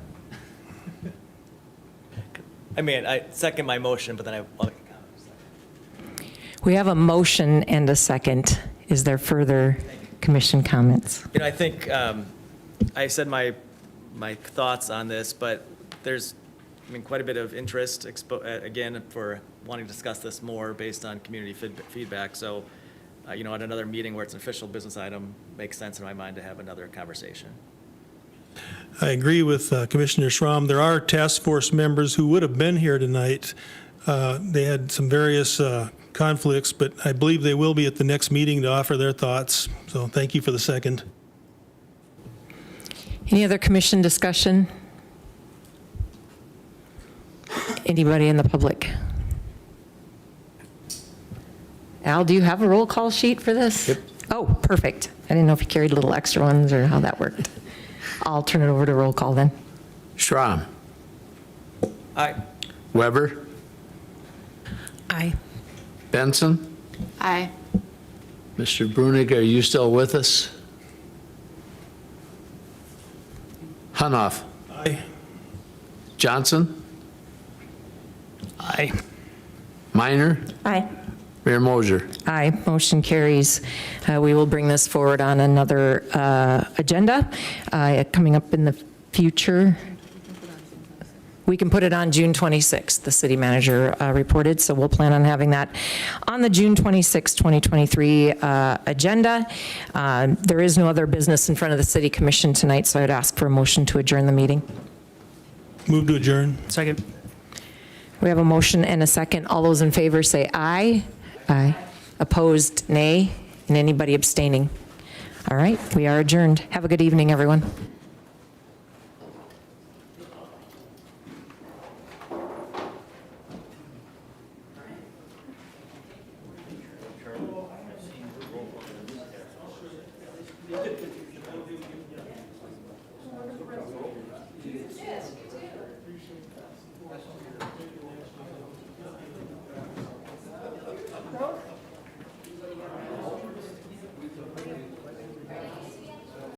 S8: I second my motion, but then I'll make a comment.
S2: We have a motion and a second. Is there further commission comments?
S8: I think I said my thoughts on this, but there's quite a bit of interest, again, for wanting to discuss this more based on community feedback. So, at another meeting where it's an official business item, makes sense in my mind to have another conversation.
S10: I agree with Commissioner Schramm. There are task force members who would have been here tonight. They had some various conflicts, but I believe they will be at the next meeting to offer their thoughts. So thank you for the second.
S2: Any other commission discussion? Anybody in the public? Al, do you have a roll call sheet for this?
S4: Yep.
S2: Oh, perfect. I didn't know if you carried little extra ones or how that worked. I'll turn it over to roll call then.
S4: Schramm.
S8: Aye.
S4: Weber.
S6: Aye.
S4: Benson.
S6: Aye.
S4: Mr. Brunig, are you still with us? Hunoff.
S10: Aye.
S4: Johnson.
S5: Aye.
S4: Minor.
S13: Aye.
S4: Mayor Mosier.
S2: Aye, motion carries. We will bring this forward on another agenda coming up in the future. we can put it on June 26th, the city manager reported, so we'll plan on having that on the June 26th, 2023 agenda. There is no other business in front of the city commission tonight, so I'd ask for a motion to adjourn the meeting.
S10: Move to adjourn.
S5: Second.
S2: We have a motion and a second. All those in favor say aye. Aye. Opposed, nay. And anybody abstaining? All right, we are adjourned. Have a good evening, everyone.